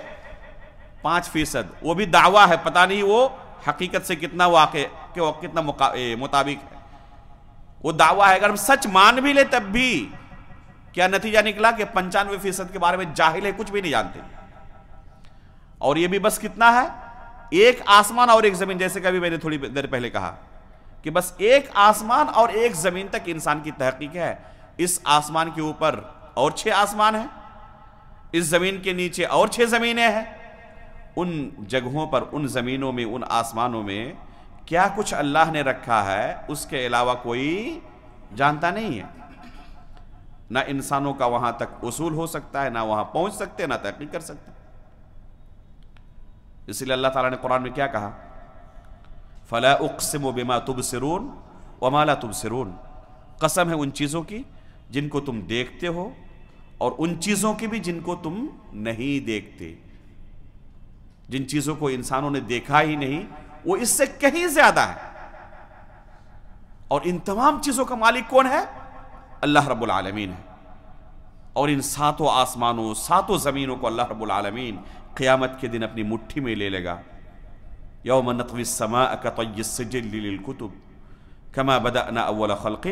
5%۔ وہ بھی دعویٰ ہے، پتہ نہیں وہ حقیقت سے کتنا واقع کتنا مطابق ہے۔ وہ دعویٰ ہے، اگر ہم سچ مان بھی لے تب بھی کیا نتیجہ نکلا کہ 95% کے بارے میں جاہل ہے، کچھ بھی نہیں جانتے۔ اور یہ بھی بس کتنا ہے؟ ایک آسمان اور ایک زمین، جیسے کہ ابھی میں نے تھوڑی دیر پہلے کہا کہ بس ایک آسمان اور ایک زمین تک انسان کی تحقیق ہے۔ اس آسمان کے اوپر اور 6 آسمان ہیں، اس زمین کے نیچے اور 6 زمینیں ہیں۔ ان جگہوں پر، ان زمینوں میں، ان آسمانوں میں کیا کچھ اللہ نے رکھا ہے اس کے علاوہ کوئی جانتا نہیں ہے۔ نہ انسانوں کا وہاں تک وصول ہو سکتا ہے، نہ وہاں پہنچ سکتے، نہ تحقیق کر سکتے۔ اس لیے اللہ تعالیٰ نے قرآن میں کیا کہا؟ فَلَا أُقْسِمُ بِمَا تُبْصِرُونَ وَمَا لَا تُبْصِرُونَ، قسم ہے ان چیزوں کی جن کو تم دیکھتے ہو اور ان چیزوں کی بھی جن کو تم نہیں دیکھتے۔ جن چیزوں کو انسانوں نے دیکھا ہی نہیں، وہ اس سے کہیں زیادہ ہے۔ اور ان تمام چیزوں کا مالک کون ہے؟ اللہ رب العالمین ہے۔ اور ان 7 آسمانوں، 7 زمینوں کو اللہ رب العالمین قیامت کے دن اپنی مٹھی میں لے لے گا۔ یوم نطوی السماء کطی السجل للکتب کما بدأنا اول خلق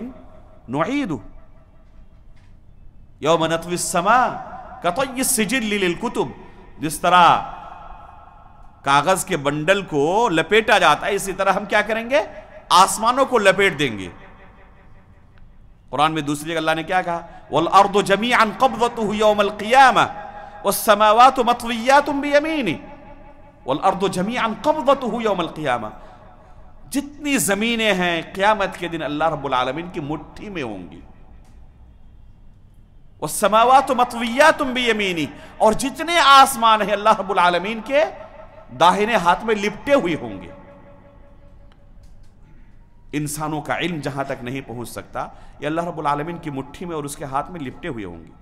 نعید۔ یوم نطوی السماء کطی السجل للکتب، جس طرح کاغذ کے بنڈل کو لپیٹا جاتا ہے، اسی طرح ہم کیا کریں گے؟ آسمانوں کو لپیٹ دیں گے۔ قرآن میں دوسری جگہ اللہ نے کیا کہا؟ وَالْأَرْضُ جَمِيعًا قَبْضَتُهُ يَوْمَ الْقِيَامَةِ وَالسَّمَاوَاتُ مَطْوِيَّاتٌ بِيَمِينِهِ وَالْأَرْضُ جَمِيعًا قَبْضَتُهُ يَوْمَ الْقِيَامَةِ، جتنی زمینیں ہیں قیامت کے دن اللہ رب العالمین کی مٹھی میں ہوں گی۔ وَالسَّمَاوَاتُ مَطْوِيَّاتٌ بِيَمِينِهِ، اور جتنے آسمان ہیں اللہ رب العالمین کے داہنے ہاتھ میں لپٹے ہوئے ہوں گے۔ انسانوں کا علم جہاں تک نہیں پہنچ سکتا، یہ اللہ رب العالمین کی مٹھی میں اور اس کے ہاتھ میں لپٹے ہوئے ہوں گے۔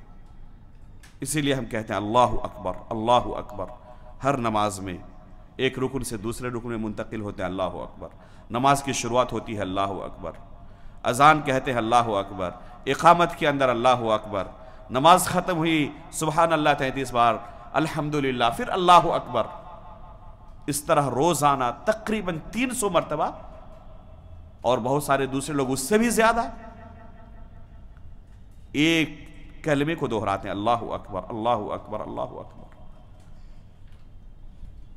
اسی لیے ہم کہتے ہیں اللہ اکبر، اللہ اکبر۔ ہر نماز میں ایک رکن سے دوسرے رکن میں منتقل ہوتے ہیں اللہ اکبر۔ نماز کی شروعات ہوتی ہے اللہ اکبر، اذان کہتے ہیں اللہ اکبر، اقامت کے اندر اللہ اکبر، نماز ختم ہوئی سبحان اللہ 33 بار، الحمدللہ، پھر اللہ اکبر۔ اس طرح روزانہ تقریباً 300 مرتبہ، اور بہت سارے دوسرے لوگ اس سے بھی زیادہ ایک کلمے کو دہراتے ہیں، اللہ اکبر، اللہ اکبر، اللہ اکبر۔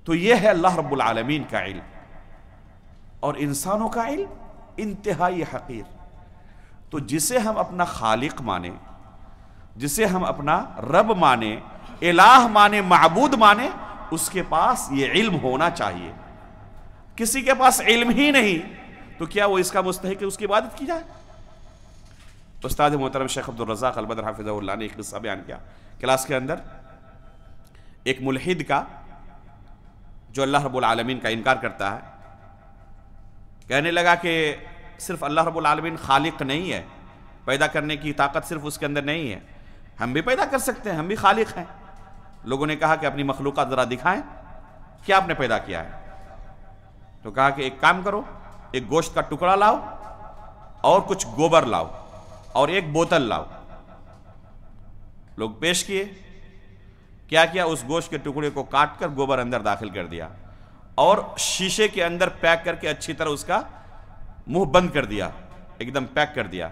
تو یہ ہے اللہ رب العالمین کا علم، اور انسانوں کا علم انتہائی حقیر۔ تو جسے ہم اپنا خالق مانیں، جسے ہم اپنا رب مانیں، الہ مانیں، معبود مانیں، اس کے پاس یہ علم ہونا چاہیے۔ کسی کے پاس علم ہی نہیں تو کیا وہ اس کا مستحق ہے اس کی عبادت کی جائے؟ استاد محترم شیخ عبد الرزاق البدر حافظہ اللہ نے ایک قصہ بیان کیا کلاس کے اندر۔ ایک ملحد کا جو اللہ رب العالمین کا انکار کرتا ہے، کہنے لگا کہ صرف اللہ رب العالمین خالق نہیں ہے، پیدا کرنے کی طاقت صرف اس کے اندر نہیں ہے، ہم بھی پیدا کر سکتے ہیں، ہم بھی خالق ہیں۔ لوگوں نے کہا کہ اپنی مخلوقات ذرا دکھائیں، کیا آپ نے پیدا کیا ہے؟ تو کہا کہ ایک کام کرو، ایک گوشت کا ٹکڑا لاؤ اور کچھ گوبر لاؤ اور ایک بوتل لاؤ۔ لوگ پیش کیے، کیا کیا؟ اس گوشت کے ٹکڑے کو کاٹ کر گوبر اندر داخل کر دیا اور شیشے کے اندر پیک کر کے اچھی طرح اس کا منہ بند کر دیا، ایک دم پیک کر دیا،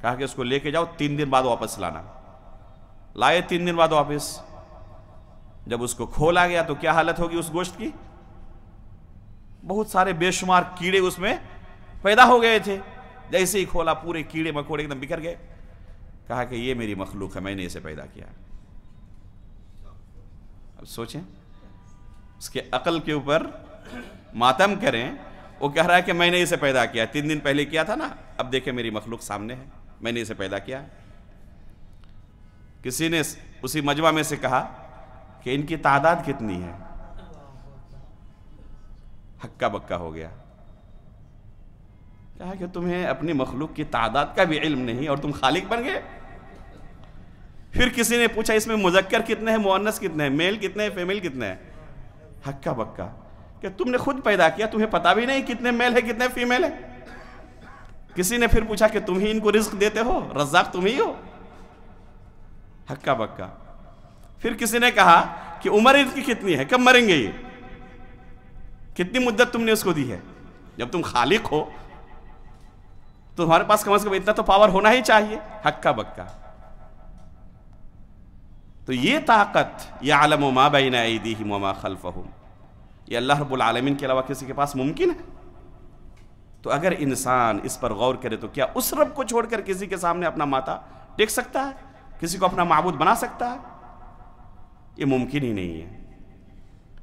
کہا کہ اس کو لے کے جاؤ 3 دن بعد واپس لانا۔ لائے 3 دن بعد واپس، جب اس کو کھولا گیا تو کیا حالت ہوگی اس گوشت کی؟ بہت سارے بے شمار کیڑے اس میں پیدا ہو گئے تھے، جیسے ہی کھولا پورے کیڑے مکوڑے ایک دم بکھر گئے۔ کہا کہ یہ میری مخلوق ہے، میں نے اسے پیدا کیا۔ اب سوچیں، اس کے عقل کے اوپر ماتم کریں، وہ کہہ رہا ہے کہ میں نے اسے پیدا کیا، 3 دن پہلے کیا تھا نا، اب دیکھیں میری مخلوق سامنے ہے، میں نے اسے پیدا کیا۔ کسی نے اسی مجمع میں سے کہا کہ ان کی تعداد کتنی ہے؟ ہکا بکا ہو گیا، کہا کہ تمہیں اپنی مخلوق کی تعداد کا بھی علم نہیں اور تم خالق بن گئے۔ پھر کسی نے پوچھا اس میں مذکر کتنے ہیں، مؤنث کتنے ہیں، میل کتنے ہیں، فیمیل کتنے ہیں؟ ہکا بکا کہ تم نے خود پیدا کیا، تمہیں پتا بھی نہیں کتنے میل ہے کتنے فیمیل ہے۔ کسی نے پھر پوچھا کہ تم ہی ان کو رزق دیتے ہو، رزاق تم ہی ہو؟ ہکا بکا۔ پھر کسی نے کہا کہ عمر ان کی کتنی ہے، کب مریں گے یہ، کتنی مدت تم نے اس کو دی ہے؟ جب تم خالق ہو تو تمہارے پاس کم از کم اتنا تو پاور ہونا ہی چاہیے۔ ہکا بکا۔ تو یہ طاقت یعلم ما بین ایدیہم وما خلفہم، یہ اللہ رب العالمین کے علاوہ کسی کے پاس ممکن ہے؟ تو اگر انسان اس پر غور کرے تو کیا اس رب کو چھوڑ کر کسی کے سامنے اپنا ماتھا ٹیک سکتا ہے، کسی کو اپنا معبود بنا سکتا ہے؟ یہ ممکن ہی نہیں ہے۔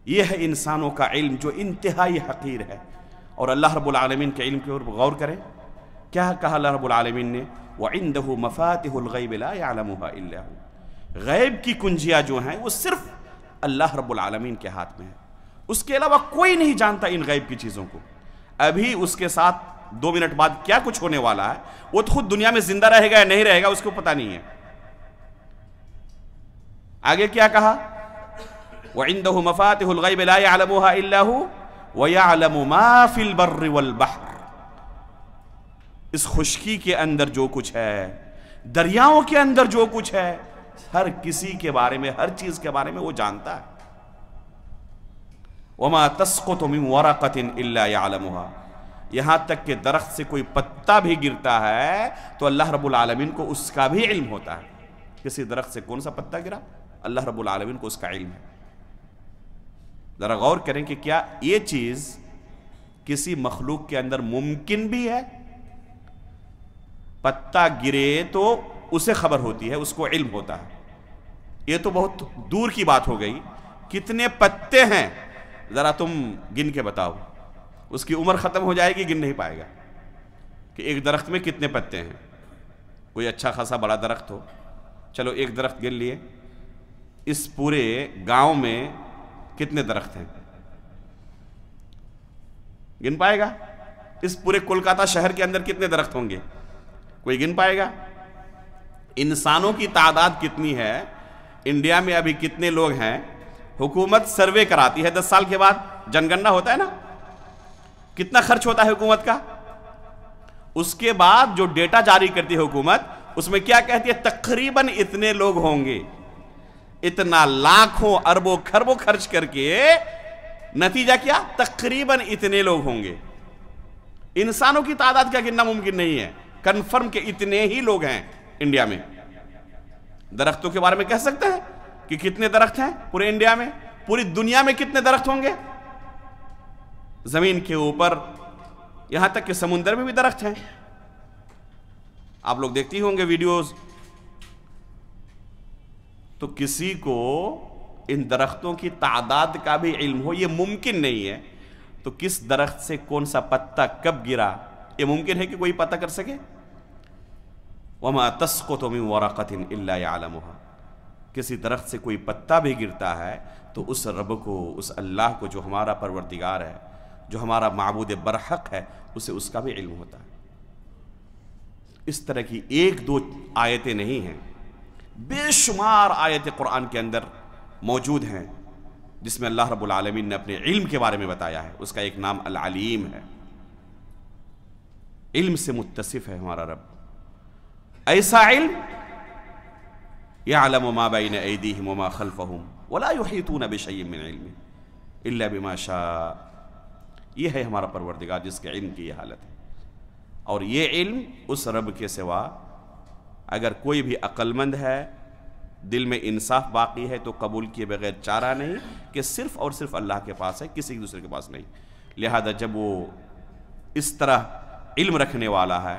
یہ ہے انسانوں کا علم جو انتہائی حقیر ہے۔ اور اللہ رب العالمین کے علم کے اوپر غور کریں، کیا کہا اللہ رب العالمین نے؟ وَعِنْدَهُ مَفَاتِحُ الْغَيْبِ لَا يَعْلَمُهَا إِلَّا هُوَ، غیب کی کنجیاں جو ہیں وہ صرف اللہ رب العالمین کے ہاتھ میں ہے، اس کے علاوہ کوئی نہیں جانتا ان غیب کی چیزوں کو۔ ابھی اس کے ساتھ 2 منٹ بعد کیا کچھ ہونے والا ہے، وہ خود دنیا میں زندہ رہے گا یا نہیں رہے گا اس کو پتہ نہیں ہے۔ آگے کیا کہا؟ وَعِنْدَهُ مَفَاتِحُ الْغَيْبِ لَا يَعْلَمُهَا إِلَّا هُوَ وَيَعْلَمُ مَا فِي الْبَرِّ وَالْبَحْرِ، اس خشکی کے اندر جو کچھ ہے، دریاؤں کے اندر جو کچھ ہے، ہر کسی کے بارے میں، ہر چیز کے بارے میں وہ جانتا ہے۔ وَمَا تَسْقُطُ مِنْ وَرَقَةٍ إِلَّا يَعْلَمُهَا، یہاں تک کہ درخت سے کوئی پتا بھی گرتا ہے تو اللہ رب العالمین کو اس کا بھی علم ہوتا ہے۔ کسی درخت سے کون سا پتا گرا، اللہ رب العالمین کو اس کا علم ہے۔ ذرا غور کریں کہ کیا یہ چیز کسی مخلوق کے اندر ممکن بھی ہے؟ پتا گرے تو اسے خبر ہوتی ہے، اس کو علم ہوتا ہے، یہ تو بہت دور کی بات ہو گئی۔ کتنے پتے ہیں ذرا تم گن کے بتاؤ، اس کی عمر ختم ہو جائے گی، گن نہیں پائے گا کہ ایک درخت میں کتنے پتے ہیں۔ کوئی اچھا خاصا بڑا درخت ہو، چلو ایک درخت گن لیے، اس پورے گاؤں میں کتنے درخت ہیں، گن پائے گا؟ اس پورے کولکاتہ شہر کے اندر کتنے درخت ہوں گے، کوئی گن پائے گا؟ انسانوں کی تعداد کتنی ہے، انڈیا میں ابھی کتنے لوگ ہیں، حکومت سروے کراتی ہے 10 سال کے بعد، جن گننا ہوتا ہے نا، کتنا خرچ ہوتا ہے حکومت کا، اس کے بعد جو ڈیٹا جاری کرتی ہے حکومت، اس میں کیا کہتی ہے؟ تقریباً اتنے لوگ ہوں گے۔ اتنا لاکھوں اربوں کھربوں خرچ کر کے نتیجہ کیا؟ تقریباً اتنے لوگ ہوں گے۔ انسانوں کی تعداد کا گننا ممکن نہیں ہے، کنفرم کہ اتنے ہی لوگ ہیں انڈیا میں۔ درختوں کے بارے میں کہہ سکتے ہیں کہ کتنے درخت ہیں پورے انڈیا میں، پوری دنیا میں کتنے درخت ہوں گے؟ زمین کے اوپر، یہاں تک کہ سمندر میں بھی درخت ہیں۔ آپ لوگ دیکھتی ہوں گے ویڈیوز، تو کسی کو ان درختوں کی تعداد کا بھی علم ہو یہ ممکن نہیں ہے، تو کس درخت سے کون سا پتا کب گرا یہ ممکن ہے کہ کوئی پتہ کر سکے؟ وَمَا تَسْقُطُ مِنْ وَرَقَةٍ إِلَّا يَعْلَمُهَا، کسی درخت سے کوئی پتا بھی گرتا ہے تو اس رب کو، اس اللہ کو جو ہمارا پروردگار ہے، جو ہمارا معبود برحق ہے، اسے اس کا بھی علم ہوتا ہے۔ اس طرح کی 1-2 آیتیں نہیں ہیں، بے شمار آیت قرآن کے اندر موجود ہیں جس میں اللہ رب العالمین نے اپنے علم کے بارے میں بتایا ہے۔ اس کا ایک نام العلیم ہے، علم سے متصف ہے ہمارا رب، ایسا علم یعلم ما بین ایدیہم وما خلفہم ولا یحیطون بشیء من علمہ الا بما شاء، یہ ہے ہمارا پروردگار جس کے علم کی یہ حالت ہے. اور یہ علم اس رب کے سوا اگر کوئی بھی عقل مند ہے، دل میں انصاف باقی ہے، تو قبول کیے بغیر چارہ نہیں کہ صرف اور صرف اللہ کے پاس ہے، کسی دوسرے کے پاس نہیں. لہذا جب وہ اس طرح علم رکھنے والا ہے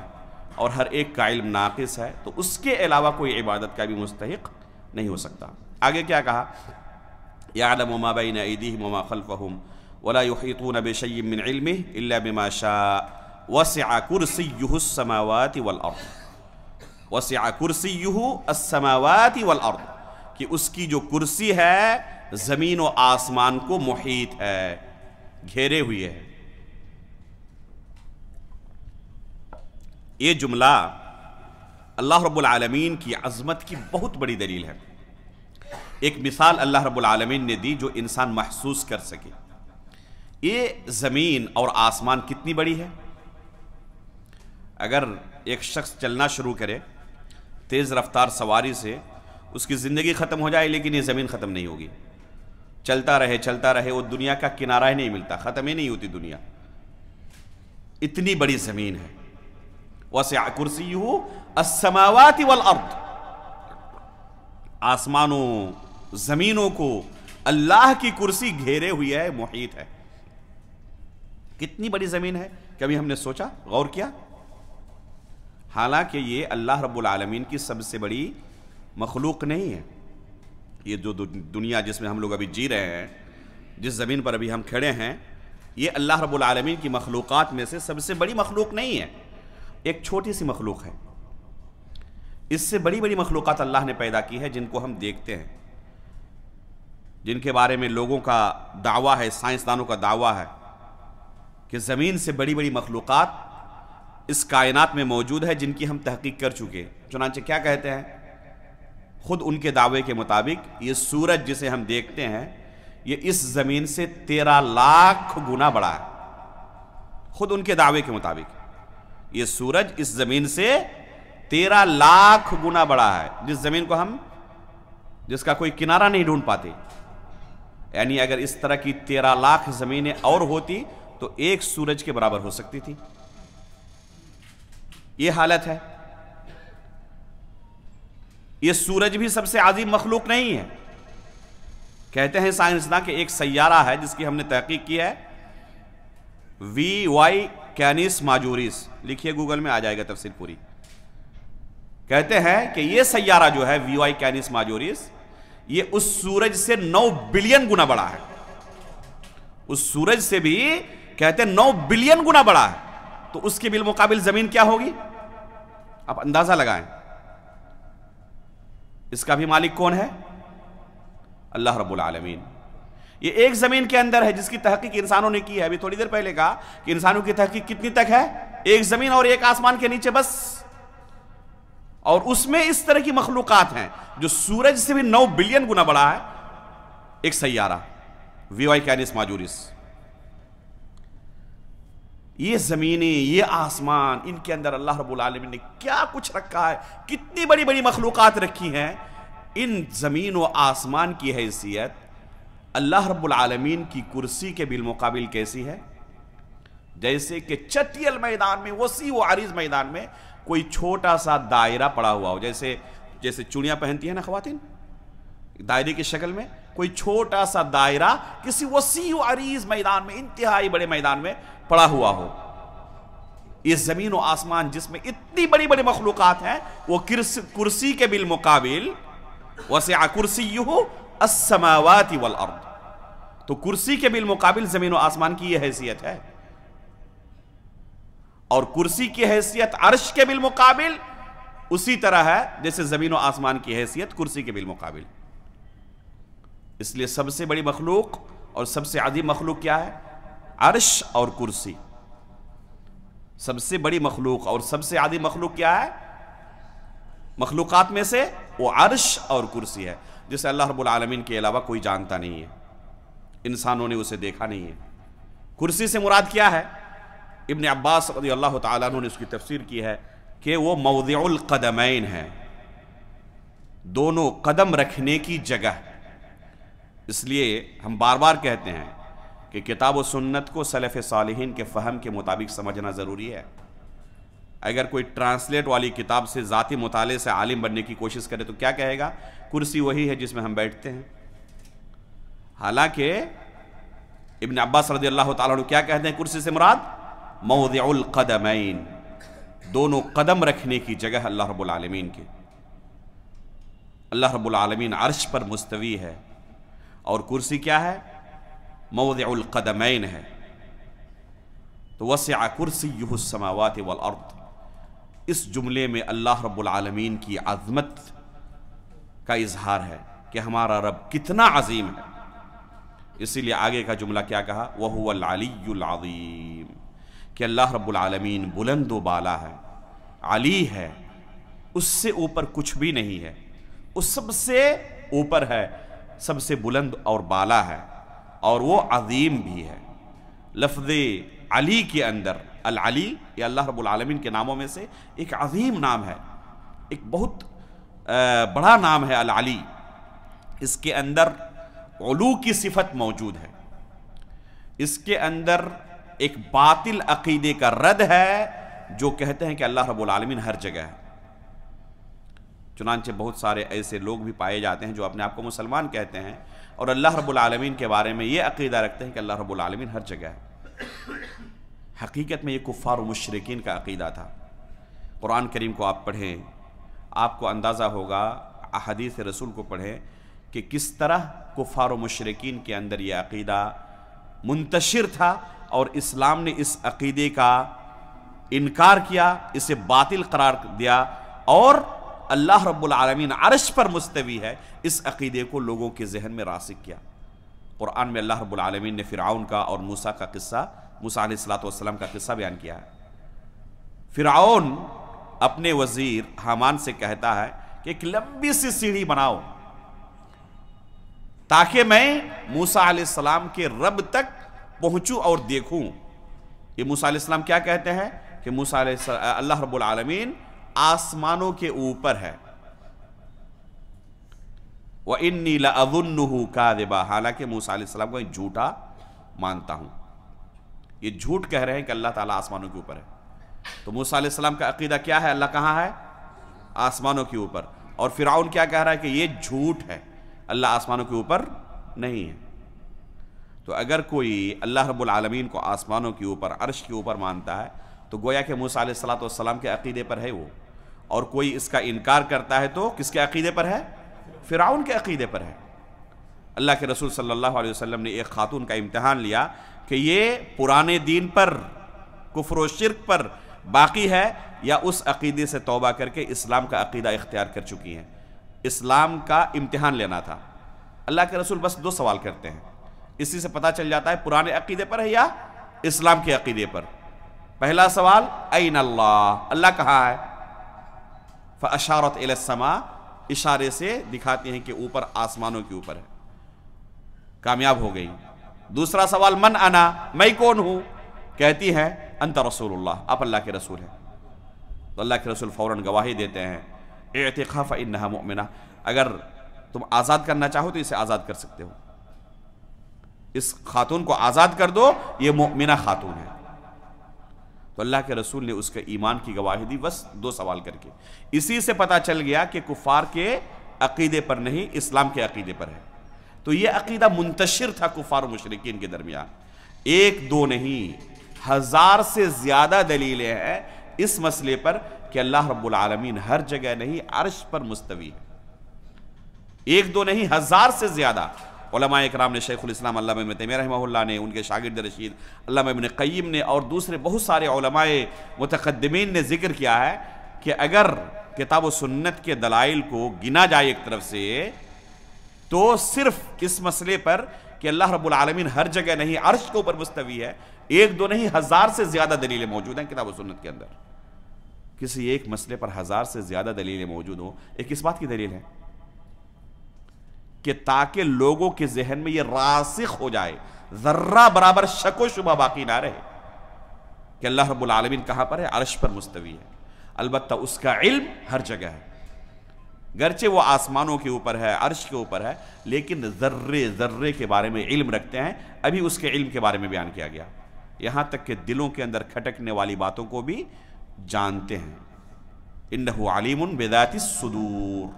اور ہر ایک کا علم ناقص ہے، تو اس کے علاوہ کوئی عبادت کا بھی مستحق نہیں ہو سکتا. آگے کیا کہا؟ يَعْلَمُ مَا بَيْنَ أَيْدِيهِمْ وَمَا خَلْفَهُمْ وَلَا يُحِيطُونَ بِشَيْءٍ مِّنْ عِلْمِهِ إِلَّا بِمَا شَاءَ وَسِعَ كُرْسِيُّهُ السَّمَاوَاتِ وَالْأَرْضِ. وَسِعَ كُرْسِيُّهُ السَّمَاوَاتِ وَالْأَرْضِ کہ اس کی جو کرسی ہے زمین و آسمان کو محیط ہے، گھیرے ہوئے ہے. یہ جملہ اللہ رب العالمین کی عظمت کی بہت بڑی دلیل ہے. ایک مثال اللہ رب العالمین نے دی جو انسان محسوس کر سکے. یہ زمین اور آسمان کتنی بڑی ہے؟ اگر ایک شخص چلنا شروع کرے تیز رفتار سواری سے، اس کی زندگی ختم ہو جائے لیکن یہ زمین ختم نہیں ہوگی. چلتا رہے وہ دنیا کا کنارہ ہی نہیں ملتا، ختم ہی نہیں ہوتی دنیا. اتنی بڑی زمین ہے. وَسِعَ كُرْسِيُّهُ السَّمَاوَاتِ وَالْأَرْضِ آسمانوں زمینوں کو اللہ کی کرسی گھیرے ہوئی ہے، محیط ہے. کتنی بڑی زمین ہے؟ کبھی ہم نے سوچا، غور کیا؟ حالانکہ یہ اللہ رب العالمین کی سب سے بڑی مخلوق نہیں ہے. یہ جو دنیا جس میں ہم لوگ ابھی جی رہے ہیں، جس زمین پر ابھی ہم کھڑے ہیں، یہ اللہ رب العالمین کی مخلوقات میں سے سب سے بڑی مخلوق نہیں ہے، ایک چھوٹی سی مخلوق ہے. اس سے بڑی بڑی مخلوقات اللہ نے پیدا کی ہے جن کو ہم دیکھتے ہیں، جن کے بارے میں لوگوں کا دعویٰ ہے، سائنسدانوں کا دعویٰ ہے کہ زمین سے بڑی بڑی مخلوقات اس کائنات میں موجود ہے جن کی ہم تحقیق کر چکے. چنانچہ کیا کہتے ہیں؟ خود ان کے دعوے کے مطابق یہ سورج جسے ہم دیکھتے ہیں یہ اس زمین سے 13 لاکھ گنا بڑا ہے. خود ان کے دعوے کے مطابق یہ سورج اس زمین سے 13 لاکھ گنا بڑا ہے، جس زمین کو ہم جس کا کوئی کنارہ نہیں ڈھونڈ پاتے. یعنی اگر اس طرح کی 13 لاکھ زمینیں اور ہوتی تو ایک سورج کے برابر ہو سکتی تھی. یہ حالت ہے. یہ سورج بھی سب سے عظیم مخلوق نہیں ہے. کہتے ہیں سائنسداں کہ ایک سیارہ ہے جس کی ہم نے تحقیق کی ہے، VY کینیس ماجورس، لکھیے گوگل میں آ جائے گا تفصیل پوری. کہتے ہیں کہ یہ سیارہ جو ہے VY کینیس ماجورس، یہ اس سورج سے 9 بلین گنا بڑا ہے. اس سورج سے بھی کہتے ہیں 9 بلین گنا بڑا ہے. تو اس کے بالمقابل زمین کیا ہوگی؟ آپ اندازہ لگائیں. اس کا بھی مالک کون ہے؟ اللہ رب العالمین. یہ ایک زمین کے اندر ہے جس کی تحقیق انسانوں نے کی ہے. ابھی تھوڑی دیر پہلے کہا کہ انسانوں کی تحقیق کتنی تک ہے؟ ایک زمین اور ایک آسمان کے نیچے بس. اور اس میں اس طرح کی مخلوقات ہیں جو سورج سے بھی 9 بلین گنا بڑا ہے. ایک سیارہ VY کینیس ماجورس. یہ زمینیں، یہ آسمان، ان کے اندر اللہ رب العالمین نے کیا کچھ رکھا ہے، کتنی بڑی بڑی مخلوقات رکھی ہیں. ان زمین و آسمان کی حیثیت اللہ رب العالمین کی کرسی کے بالمقابل کیسی ہے؟ جیسے کہ چٹیل میدان میں، وسیع و عریض میدان میں کوئی چھوٹا سا دائرہ پڑا ہوا ہو. جیسے چوڑیاں پہنتی ہیں نا خواتین، دائرے کی شکل میں کوئی چھوٹا سا دائرہ کسی وسیع و عریض میدان میں، انتہائی بڑے میدان میں پڑا ہوا ہو. یہ زمین و آسمان جس میں اتنی بڑی بڑی مخلوقات ہیں، وہ کرسی کے بالمقابل وسع کرسیہ السماوات والارض. تو کرسی کے بالمقابل زمین و آسمان کی یہ حیثیت ہے. اور کرسی کی حیثیت عرش کے بالمقابل اسی طرح ہے جیسے زمین و آسمان کی حیثیت کرسی کے بالمقابل. اس لیے سب سے بڑی مخلوق اور سب سے عظیم مخلوق کیا ہے؟ عرش اور کرسی. سب سے بڑی مخلوق اور سب سے عظیم مخلوق کیا ہے؟ مخلوقات میں سے وہ عرش اور کرسی ہے، جسے اللہ رب العالمین کے علاوہ کوئی جانتا نہیں ہے، انسانوں نے اسے دیکھا نہیں ہے. کرسی سے مراد کیا ہے؟ ابن عباس رضی اللہ تعالیٰ عنہ نے اس کی تفسیر کی ہے کہ وہ موضع القدمین ہے، دونوں قدم رکھنے کی جگہ. اس لیے ہم بار بار کہتے ہیں کہ کتاب و سنت کو سلف صالحین کے فہم کے مطابق سمجھنا ضروری ہے۔ اگر کوئی ٹرانسلیٹ والی کتاب سے ذاتی مطالعے سے عالم بننے کی کوشش کرے تو کیا کہے گا؟ کرسی وہی ہے جس میں ہم بیٹھتے ہیں۔ حالانکہ ابن عباس رضی اللہ تعالیٰ عنہ کیا کہتے ہیں کرسی سے مراد؟ موضع القدمین، دونوں قدم رکھنے کی جگہ اللہ رب العالمین کی۔ اللہ رب العالمین عرش پر مستوی ہے اور کرسی کیا ہے؟ موضع القدمین ہے۔ تو وسع کرسیہ السماوات والارض، اس جملے میں اللہ رب العالمین کی عظمت کا اظہار ہے کہ ہمارا رب کتنا عظیم ہے۔ اسی لیے آگے کا جملہ کیا کہا؟ وَهُوَ الْعَلِيُّ الْعَظِيمُ، کہ اللہ رب العالمین بلند و بالا ہے، علی ہے، اس سے اوپر کچھ بھی نہیں ہے، اس سب سے اوپر ہے، سب سے بلند اور بالا ہے، اور وہ عظیم بھی ہے۔ لفظ علی کے اندر، العلی یہ اللہ رب العالمین کے ناموں میں سے ایک عظیم نام ہے، ایک بہت بڑا نام ہے العلی۔ اس کے اندر علو کی صفت موجود ہے، اس کے اندر ایک باطل عقیدے کا رد ہے جو کہتے ہیں کہ اللہ رب العالمین ہر جگہ ہے۔ چنانچہ بہت سارے ایسے لوگ بھی پائے جاتے ہیں جو اپنے آپ کو مسلمان کہتے ہیں اور اللہ رب العالمین کے بارے میں یہ عقیدہ رکھتے ہیں کہ اللہ رب العالمین ہر جگہ ہے۔ حقیقت میں یہ کفار و مشرکین کا عقیدہ تھا۔ قرآن کریم کو آپ پڑھیں، آپ کو اندازہ ہوگا، احادیث رسول کو پڑھیں کہ کس طرح کفار و مشرکین کے اندر یہ عقیدہ منتشر تھا اور اسلام نے اس عقیدے کا انکار کیا، اسے باطل قرار دیا، اور اللہ رب العالمین عرش پر مستوی ہے اس عقیدے کو لوگوں کے ذہن میں راسخ کیا۔ قرآن میں اللہ رب العالمین نے فرعون کا اور موسیٰ کا قصہ، موسیٰ علیہ السلام کا قصہ بیان کیا ہے۔ فرعون اپنے وزیر حامان سے کہتا ہے کہ ایک لمبی سی سیڑھی بناؤ تاکہ میں موسیٰ علیہ السلام کے رب تک پہنچوں اور دیکھوں۔ یہ موسیٰ علیہ السلام کیا کہتے ہیں کہ موسیٰ علیہ السلام، اللہ رب العالمین آسمانوں کے اوپر ہے۔ وَإِنِّي لَأَظُنُّهُ كَاذِبًا، حالانکہ موسیٰ علیہ السلام کو ایک جھوٹا مانتا ہوں۔ یہ جھوٹ کہہ رہے ہیں کہ اللہ تعالیٰ آسمانوں کے اوپر ہے۔ تو موسیٰ علیہ السلام کا عقیدہ کیا ہے؟ اللہ کہاں ہے؟ آسمانوں کے اوپر۔ اور فرعون کیا کہہ رہا ہے کہ یہ جھوٹ ہے، اللہ آسمانوں کے اوپر نہیں ہے۔ تو اگر کوئی اللہ رب العالمین کو آسمانوں کے اوپر، عرش کے اوپر مانتا ہے تو گویا کہ موسیٰ علیہ السلام کے عقیدے پر ہے وہ، اور کوئی اس کا انکار کرتا ہے تو کس کے عقیدے پر ہے؟ فرعون کے عقیدے پر ہے۔ اللہ کے رسول صلی اللہ علیہ وسلم نے ایک خاتون کا امتحان لیا کہ یہ پرانے دین پر، کفر و شرک پر باقی ہے یا اس عقیدے سے توبہ کر کے اسلام کا عقیدہ اختیار کر چکی ہیں۔ اسلام کا امتحان لینا تھا۔ اللہ کے رسول بس دو سوال کرتے ہیں، اسی سے پتہ چل جاتا ہے پرانے عقیدے پر ہے یا اسلام کے عقیدے پر۔ پہلا سوال این اللہ، اللہ کہاں ہے؟ فاشارت الی السماء، اشارے سے دکھاتے ہیں کہ اوپر آسمانوں کے اوپر ہے، کامیاب ہو گئی۔ دوسرا سوال من انا، میں کون ہوں؟ کہتی ہے انت رسول اللہ، آپ اللہ کے رسول ہیں۔ تو اللہ کے رسول فوراً گواہی دیتے ہیں اعتقها فانها مؤمنہ، اگر تم آزاد کرنا چاہو تو اسے آزاد کر سکتے ہو، اس خاتون کو آزاد کر دو، یہ مؤمنہ خاتون ہے۔ تو اللہ کے رسول نے اس کے ایمان کی گواہی دی بس دو سوال کر کے۔ اسی سے پتہ چل گیا کہ کفار کے عقیدے پر نہیں، اسلام کے عقیدے پر ہے۔ تو یہ عقیدہ منتشر تھا کفار و مشرکین کے درمیان، ایک دو نہیں، 1000 سے زیادہ دلیلیں ہیں اس مسئلے پر کہ اللہ رب العالمین ہر جگہ نہیں، عرش پر مستوی ہے۔ ایک دو نہیں، 1000 سے زیادہ علماء اکرام نے، شیخ الاسلام علامہ ابن تیمیہ رحمہ اللہ نے، ان کے شاگرد رشید علامہ ابن قیم نے، اور دوسرے بہت سارے علماء متقدمین نے ذکر کیا ہے کہ اگر کتاب و سنت کے دلائل کو گنا جائے ایک طرف سے تو صرف اس مسئلے پر کہ اللہ رب العالمین ہر جگہ نہیں، عرش کے اوپر مستوی ہے، ایک دو نہیں، 1000 سے زیادہ دلیلیں موجود ہیں کتاب و سنت کے اندر۔ کسی ایک مسئلے پر 1000 سے زیادہ دلیلیں موجود ہوں، ایک اس بات کی دلیل ہے کہ تاکہ لوگوں کے ذہن میں یہ راسخ ہو جائے، ذرہ برابر شک و شبہ باقی نہ رہے کہ اللہ رب العالمین کہاں پر ہے؟ عرش پر مستوی ہے۔ البتہ اس کا علم ہر جگہ ہے، گرچہ وہ آسمانوں کے اوپر ہے، عرش کے اوپر ہے، لیکن ذرے ذرے کے بارے میں علم رکھتے ہیں. ابھی اس کے علم کے بارے میں بیان کیا گیا، یہاں تک کہ دلوں کے اندر کھٹکنے والی باتوں کو بھی جانتے ہیں. انہ علیم بذات الصدور،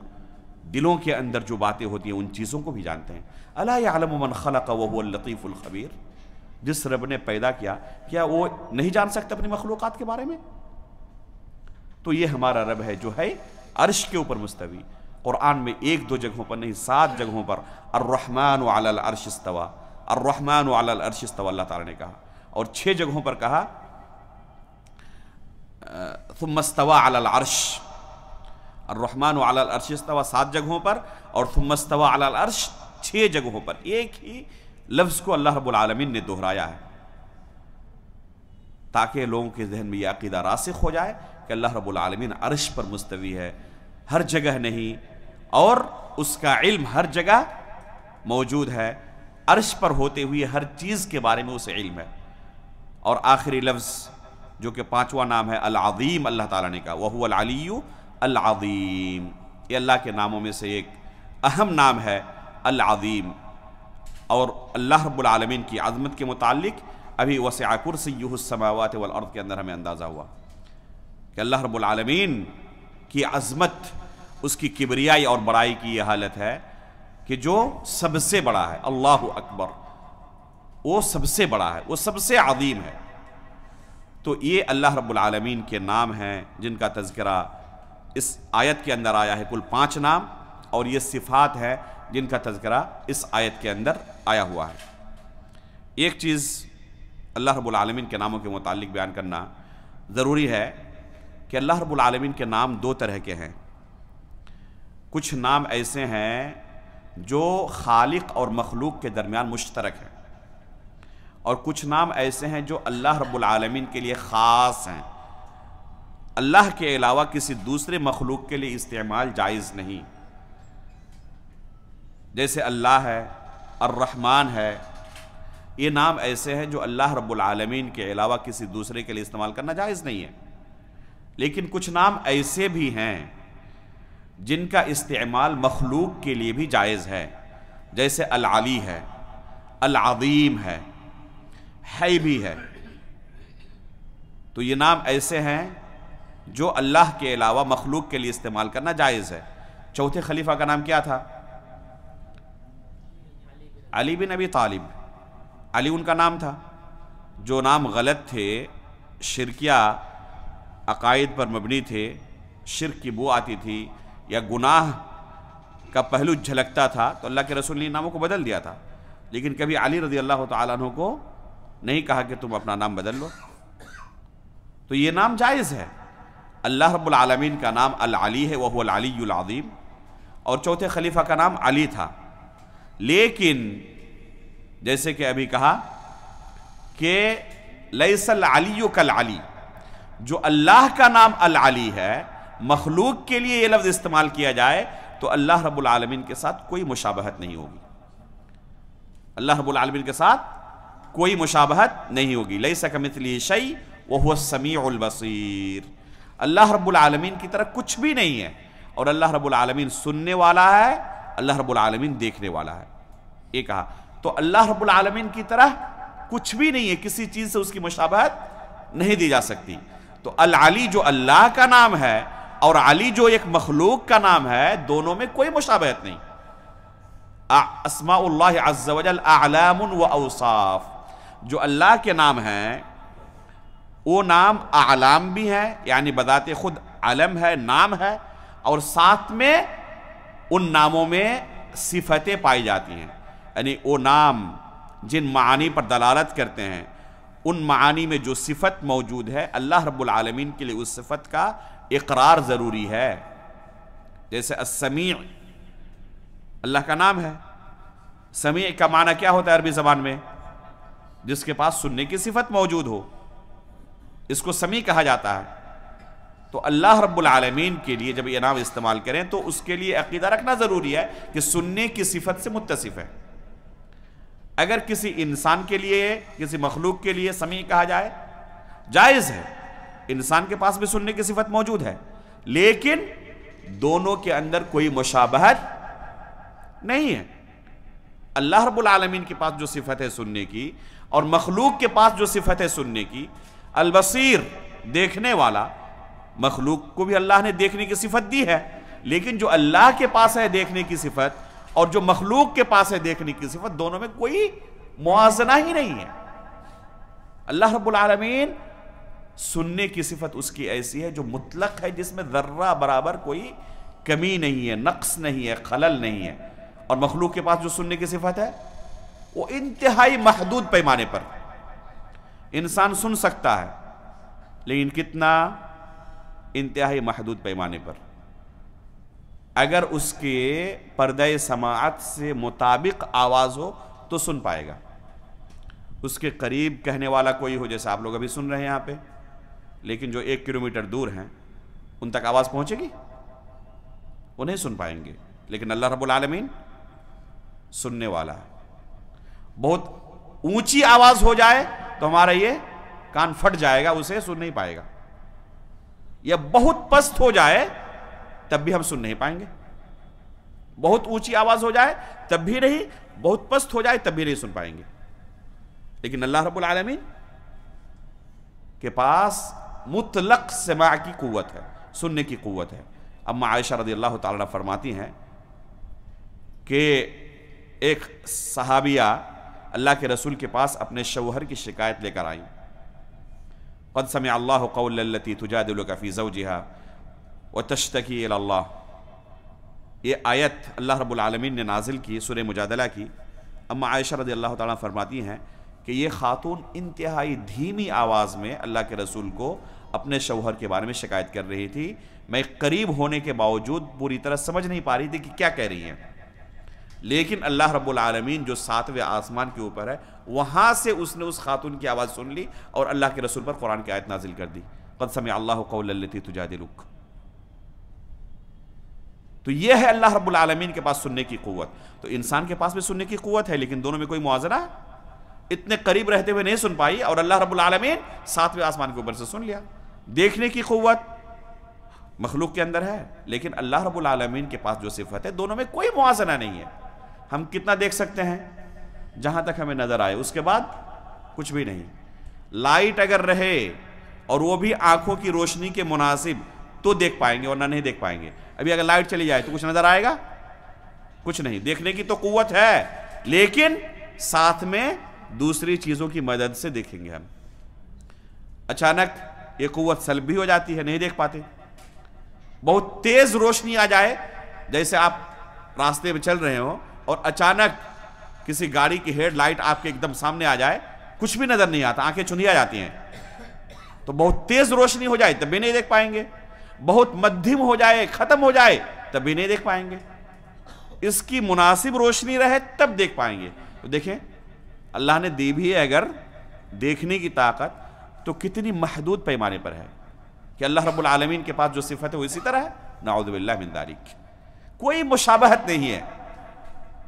دلوں کے اندر جو باتیں ہوتی ہیں ان چیزوں کو بھی جانتے ہیں. الا یعلم من خلق وهو اللطیف الخبیر، جس رب نے پیدا کیا، کیا وہ نہیں جان سکتا اپنی مخلوقات کے بارے میں؟ تو یہ ہمارا رب ہے جو ہے عرش کے اوپر مستوی. قرآن میں 1-2 جگہوں پر نہیں، 7 جگہوں پر الرحمن علی العرش استوى، الرحمن علی العرش استوى اللہ تعالیٰ نے کہا، اور 6 جگہوں پر کہا ثم استوى علی العرش. الرحمن علی العرش استوى 7 جگہوں پر، اور ثم استوى علی العرش 6 جگہوں پر. ایک ہی لفظ کو اللہ رب العالمین نے دہرایا ہے تاکہ لوگوں کے ذہن میں یہ عقیدہ راسخ ہو جائے کہ اللہ رب العالمین عرش پر مستوی ہے، ہر جگہ نہیں، اور اس کا علم ہر جگہ موجود ہے. عرش پر ہوتے ہوئے ہر چیز کے بارے میں اسے علم ہے. اور آخری لفظ جو کہ 5واں نام ہے العظیم، اللہ تعالیٰ نے کہا وَهُوَ الْعَلِيُّ الْعَظِيمُ. یہ اللہ کے ناموں میں سے ایک اہم نام ہے العظیم. اور اللہ رب العالمین کی عظمت کے متعلق ابھی وسع کرسیہ السماوات والارض کے اندر ہمیں اندازہ ہوا کہ اللہ رب العالمین کی عظمت، اس کی کبریائی اور بڑائی کی یہ حالت ہے کہ جو سب سے بڑا ہے، اللہ اکبر، وہ سب سے بڑا ہے، وہ سب سے عظیم ہے. تو یہ اللہ رب العالمین کے نام ہیں جن کا تذکرہ اس آیت کے اندر آیا ہے. کل 5 نام، اور یہ صفات ہے جن کا تذکرہ اس آیت کے اندر آیا ہوا ہے. ایک چیز اللہ رب العالمین کے ناموں کے متعلق بیان کرنا ضروری ہے کہ اللہ رب العالمین کے نام 2 طرح کے ہیں. کچھ نام ایسے ہیں جو خالق اور مخلوق کے درمیان مشترک ہیں، اور کچھ نام ایسے ہیں جو اللہ رب العالمین کے لیے خاص ہیں، اللہ کے علاوہ کسی دوسرے مخلوق کے لیے استعمال جائز نہیں. جیسے اللہ ہے، الرحمن ہے، یہ نام ایسے ہیں جو اللہ رب العالمین کے علاوہ کسی دوسرے کے لیے استعمال کرنا جائز نہیں ہے. لیکن کچھ نام ایسے بھی ہیں جن کا استعمال مخلوق کے لیے بھی جائز ہے، جیسے العلی ہے، العظیم ہے، حی بھی ہے. تو یہ نام ایسے ہیں جو اللہ کے علاوہ مخلوق کے لیے استعمال کرنا جائز ہے. چوتھے خلیفہ کا نام کیا تھا؟ علی بن ابی طالب. علی ان کا نام تھا. جو نام غلط تھے، شرکیہ عقائد پر مبنی تھے، شرک کی بو آتی تھی یا گناہ کا پہلو جھلکتا تھا، تو اللہ کے رسول نے ناموں کو بدل دیا تھا. لیکن کبھی علی رضی اللہ تعالیٰ عنہ کو نہیں کہا کہ تم اپنا نام بدل لو. تو یہ نام جائز ہے. اللہ رب العالمین کا نام العلی ہے، وہو العلی العظیم، اور چوتھے خلیفہ کا نام علی تھا. لیکن جیسے کہ ابھی کہا کہ لیس العلی کالعلی، جو اللہ کا نام العلی ہے، مخلوق کے لیے یہ لفظ استعمال کیا جائے تو اللہ رب العالمین کے ساتھ کوئی مشابہت نہیں ہوگی. اللہ رب العالمین کے ساتھ کوئی مشابہت نہیں ہوگی. لیس کمثلہ شیء وہو السمیع البصیر. اللہ رب العالمین کی طرح کچھ بھی نہیں ہے، اور اللہ رب العالمین سننے والا ہے، اللہ رب العالمین دیکھنے والا ہے. یہ کہا تو اللہ رب العالمین کی طرح کچھ بھی نہیں ہے، کسی چیز سے اس کی مشابہت نہیں دی جا سکتی. تو العلی جو اللہ کا نام ہے اور علی جو ایک مخلوق کا نام ہے، دونوں میں کوئی مشابہت نہیں. اسماء اللہ عز وجل اعلام و اوصاف، جو اللہ کے نام ہیں وہ نام اعلام بھی ہیں، یعنی بذات خود علم ہے، نام ہے، اور ساتھ میں ان ناموں میں صفتیں پائی جاتی ہیں. یعنی وہ نام جن معانی پر دلالت کرتے ہیں، ان معانی میں جو صفت موجود ہے، اللہ رب العالمین کے لیے اس صفت کا اقرار ضروری ہے. جیسے السمیع اللہ کا نام ہے. سمیع کا معنی کیا ہوتا ہے عربی زبان میں؟ جس کے پاس سننے کی صفت موجود ہو، اس کو سمیع کہا جاتا ہے. تو اللہ رب العالمین کے لیے جب یہ نام استعمال کریں تو اس کے لیے عقیدہ رکھنا ضروری ہے کہ سننے کی صفت سے متصف ہے. اگر کسی انسان کے لیے، کسی مخلوق کے لیے سمیع کہا جائے جائز ہے، انسان کے پاس بھی سننے کی صفت موجود ہے، لیکن دونوں کے اندر کوئی مشابہت نہیں ہے۔ اللہ رب العالمین کے پاس جو صفت ہے سننے کی، اور مخلوق کے پاس جو صفت ہے سننے کی، البصیر دیکھنے والا، مخلوق کو بھی اللہ نے دیکھنے کی صفت دی ہے، لیکن جو اللہ کے پاس ہے دیکھنے کی صفت اور جو مخلوق کے پاس ہے دیکھنے کی صفت، دونوں میں کوئی موازنہ ہی نہیں ہے۔ اللہ رب العالمین سننے کی صفت اس کی ایسی ہے جو مطلق ہے، جس میں ذرہ برابر کوئی کمی نہیں ہے، نقص نہیں ہے، خلل نہیں ہے، اور مخلوق کے پاس جو سننے کی صفت ہے وہ انتہائی محدود پیمانے پر انسان سن سکتا ہے، لیکن کتنا؟ انتہائی محدود پیمانے پر۔ اگر اس کے پردہ سماعت سے مطابق آواز ہو تو سن پائے گا۔ اس کے قریب کہنے والا کوئی ہو، جیسے آپ لوگ ابھی سن رہے ہیں یہاں پہ، لیکن جو 1 کلومیٹر دور ہیں ان تک آواز پہنچے گی؟ وہ نہیں سن پائیں گے۔ لیکن اللہ رب العالمین سننے والا ہے۔ بہت اونچی آواز ہو جائے تو ہمارا یہ کان پھٹ جائے گا، اسے سن نہیں پائے گا، یا بہت پست ہو جائے تب بھی ہم سن نہیں پائیں گے۔ بہت اونچی آواز ہو جائے تب بھی نہیں، بہت پست ہو جائے تب بھی نہیں سن پائیں گے۔ لیکن اللہ رب العالمین کے پاس مطلق سماع کی قوت ہے، سننے کی قوت ہے۔ اما عائشہ رضی اللہ تعالیٰ عنہ فرماتی ہیں کہ ایک صحابیہ اللہ کے رسول کے پاس اپنے شوہر کی شکایت لے کر آئیں۔ قد سمع اللہ قول التي تجادلك في زوجها وتشتكي الى اللہ، یہ آیت اللہ رب العالمین نے نازل کی، سورہ مجادلہ کی۔ اما عائشہ رضی اللہ تعالیٰ فرماتی ہیں کہ یہ خاتون انتہائی دھیمی آواز میں اللہ کے رسول کو اپنے شوہر کے بارے میں شکایت کر رہی تھی۔ میں قریب ہونے کے باوجود پوری طرح سمجھ نہیں پا رہی تھی کہ کیا کہہ رہی ہیں، لیکن اللہ رب العالمین جو 7ویں آسمان کے اوپر ہے، وہاں سے اس نے اس خاتون کی آواز سن لی اور اللہ کے رسول پر قرآن کی آیت نازل کر دی، قد سمع اللہ قول التي تجادلک۔ تو یہ ہے اللہ رب العالمین کے پاس سننے کی قوت۔ تو انسان کے پاس بھی سننے کی قوت ہے، لیکن دونوں میں کوئی موازنہ ہے؟ اتنے قریب رہتے ہوئے نہیں سن پائی، اور اللہ رب العالمین 7ویں آسمان کے اوپر سے سن لیا۔ دیکھنے کی قوت مخلوق کے اندر ہے، لیکن اللہ رب العالمین کے پاس جو صفت ہے، دونوں میں کوئی موازنہ نہیں ہے۔ ہم کتنا دیکھ سکتے ہیں؟ جہاں تک ہمیں نظر آئے، اس کے بعد کچھ بھی نہیں۔ لائٹ اگر رہے اور وہ بھی آنکھوں کی روشنی کے مناسب تو دیکھ پائیں گے، ورنہ نہیں دیکھ پائیں گے۔ ابھی اگر لائٹ چلی جائے تو کچھ نظر آئے گا؟ کچھ نہیں۔ دیکھنے کی تو قوت ہے، لیکن ساتھ میں دوسری چیزوں کی مدد سے دیکھیں گے ہم۔ اچانک یہ قوت سلب بھی ہو جاتی ہے، نہیں دیکھ پاتے۔ بہت تیز روشنی آ جائے، جیسے آپ راستے میں چل رہے ہوں اور اچانک کسی گاڑی کی ہیڈ لائٹ آپ کے ایک دم سامنے آ جائے، کچھ بھی نظر نہیں آتا، آنکھیں چندھیا جاتی ہیں۔ تو بہت تیز روشنی ہو جائے تب بھی نہیں دیکھ پائیں گے، بہت مدھم ہو جائے، ختم ہو جائے تب بھی نہیں دیکھ پائیں گے۔ اس کی مناسب روشنی رہے تب دیکھ پائیں گے۔ تو دیکھیں اللہ نے دی بھی ہے اگر دیکھنے کی طاقت، تو کتنی محدود پیمانے پر ہے کہ اللہ رب العالمین کے پاس جو صفت ہے وہ اسی طرح ہے، نعوذ باللہ من ذالک، کوئی مشابہت نہیں ہے۔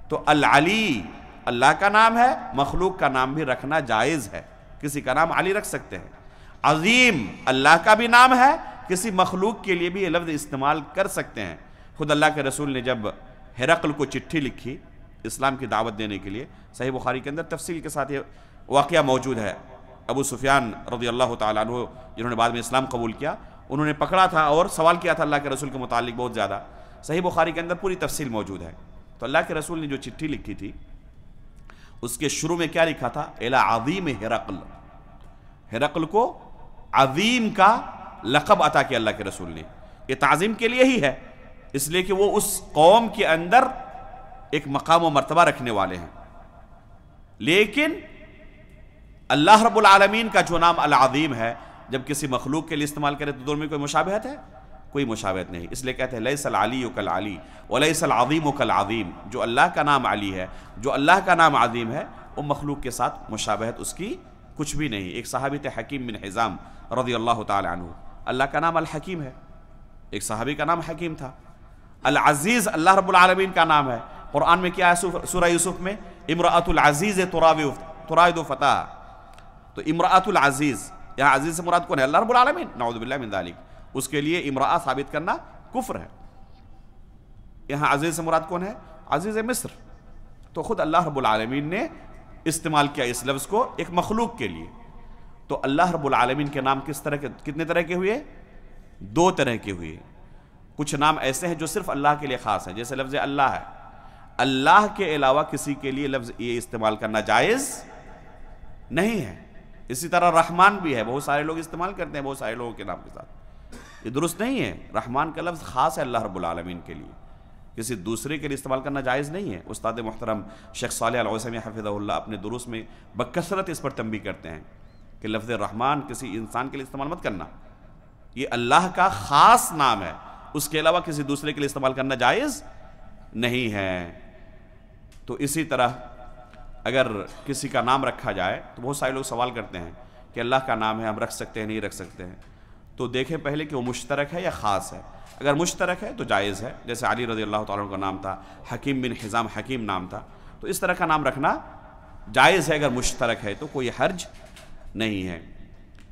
تو العلی اللہ کا نام ہے، مخلوق کا نام بھی رکھنا جائز ہے، کسی کا نام علی رکھ سکتے ہیں۔ عظیم اللہ کا بھی نام ہے، کسی مخلوق کے لیے بھی یہ لفظ استعمال کر سکتے ہیں۔ خود اللہ کے رسول نے جب ہرقل کو چٹھی لکھی اسلام کی دعوت دینے کے لیے، صحیح بخاری کے اندر تفصیل کے ساتھ یہ واقعہ موجود ہے۔ ابو سفیان رضی اللہ تعالیٰ عنہ جنہوں نے بعد میں اسلام قبول کیا، انہوں نے پکڑا تھا اور سوال کیا تھا اللہ کے رسول کے متعلق بہت زیادہ، صحیح بخاری کے اندر پوری تفصیل موجود ہے۔ تو اللہ کے رسول نے جو چٹھی لکھی تھی اس کے شروع میں کیا لکھا تھا؟ الی عظیم ہرقل، ہرقل کو عظیم کا لقب عطا کیا اللہ کے رسول نے۔ یہ تعظیم کے لیے ہی ہے، اس لیے کہ وہ اس قوم کے اندر ایک مقام و مرتبہ رکھنے والے ہیں۔ لیکن اللہ رب العالمین کا جو نام العظیم ہے، جب کسی مخلوق کے لیے استعمال کرے تو دونوں میں کوئی مشابہت ہے؟ کوئی مشابہت نہیں۔ اس لیے کہتے ہیں لیس العلی کالعلی ولیس العظیم کالعظیم، جو اللہ کا نام علی ہے، جو اللہ کا نام عظیم ہے، وہ مخلوق کے ساتھ مشابہت اس کی کچھ بھی نہیں۔ ایک صحابی تھے حکیم بن حزام رضی اللہ تعالی عنہ، اللہ کا نام الحکیم ہے، ایک صحابی کا نام حکیم تھا۔ العزیز اللہ رب العالمین کا نام ہے۔ قرآن میں کیا ہے؟ سورہ یوسف میں امرأۃ العزیز تراود فتح، تو امرأۃ العزیز، یہاں عزیز سے مراد کون ہے؟ اللہ رب العالمین، نعوذ باللہ من ذالک۔ اس کے لیے امرأہ ثابت کرنا کفر ہے۔ یہاں عزیز سے مراد کون ہے؟ عزیز مصر. تو خود اللہ رب العالمین نے استعمال کیا اس لفظ کو ایک مخلوق کے لیے. تو اللہ رب العالمین کے نام کس طرح کے، کتنے طرح کے ہوئے؟ 2 طرح کے ہوئے. کچھ نام ایسے ہیں جو صرف اللہ کے لیے خاص ہیں، جیسے لفظ اللہ ہے. اللہ کے علاوہ کسی کے لیے لفظ یہ استعمال کرنا جائز نہیں ہے. اسی طرح رحمان بھی ہے، بہت سارے لوگ استعمال کرتے ہیں بہت سارے لوگوں کے نام کے ساتھ. یہ درست نہیں ہے. رحمان کا لفظ خاص ہے اللہ رب العالمین کے لیے، کسی دوسرے کے لیے استعمال کرنا جائز نہیں ہے. استاد محترم شیخ صالح العثیمین حفظہ اللہ اپنے دروس میں بکثرت اس پر تنبیہ کرتے ہیں کہ لفظ رحمان کسی انسان کے لیے استعمال مت کرنا. یہ اللہ کا خاص نام ہے، اس کے علاوہ کسی دوسرے کے لیے استعمال کرنا جائز نہیں ہے. تو اسی طرح اگر کسی کا نام رکھا جائے تو بہت سارے لوگ سوال کرتے ہیں کہ اللہ کا نام ہے، ہم رکھ سکتے ہیں نہیں رکھ سکتے ہیں. تو دیکھیں پہلے کہ وہ مشترک ہے یا خاص ہے. اگر مشترک ہے تو جائز ہے، جیسے علی رضی اللہ تعالیٰ عنہ کا نام تھا حکیم بن حزام، حکیم نام تھا، تو اس طرح کا نام رکھنا جائز ہے. اگر مشترک ہے تو کوئی حرج نہیں ہے.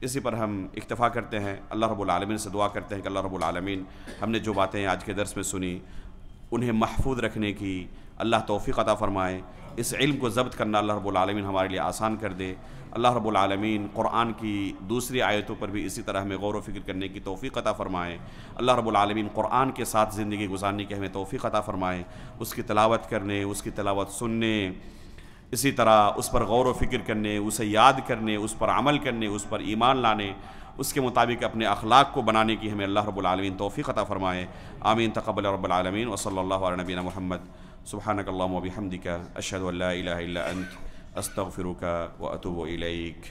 اسی پر ہم اکتفا کرتے ہیں. اللہ رب العالمین سے دعا کرتے ہیں کہ اللہ رب العالمین ہم نے جو باتیں آج کے درس میں سنی انہیں محفوظ رکھنے کی اللہ توفیق عطا فرمائے. اس علم کو ضبط کرنا اللہ رب العالمین ہمارے لیے آسان کر دے. اللہ رب العالمین قرآن کی دوسری آیتوں پر بھی اسی طرح ہمیں غور و فکر کرنے کی توفیق عطا فرمائے. اللہ رب العالمین قرآن کے ساتھ زندگی گزارنے کی ہمیں توفیق عطا فرمائے. اس کی تلاوت کرنے، اس کی تلاوت سننے، اسی طرح اس پر غور و فکر کرنے، اسے یاد کرنے، اس پر عمل کرنے، اس پر ایمان لانے، اس کے مطابق اپنے اخلاق کو بنانے کی ہمیں اللہ رب العالمین توفیق عطا فرمائے. آمین. تقبل رب العالمین. وصلی اللہ علی نبینا محمد. سبحانک اللہم و بحمدک، اشہد ان لا الہ الا انت، استغفرک و اتوب الیک.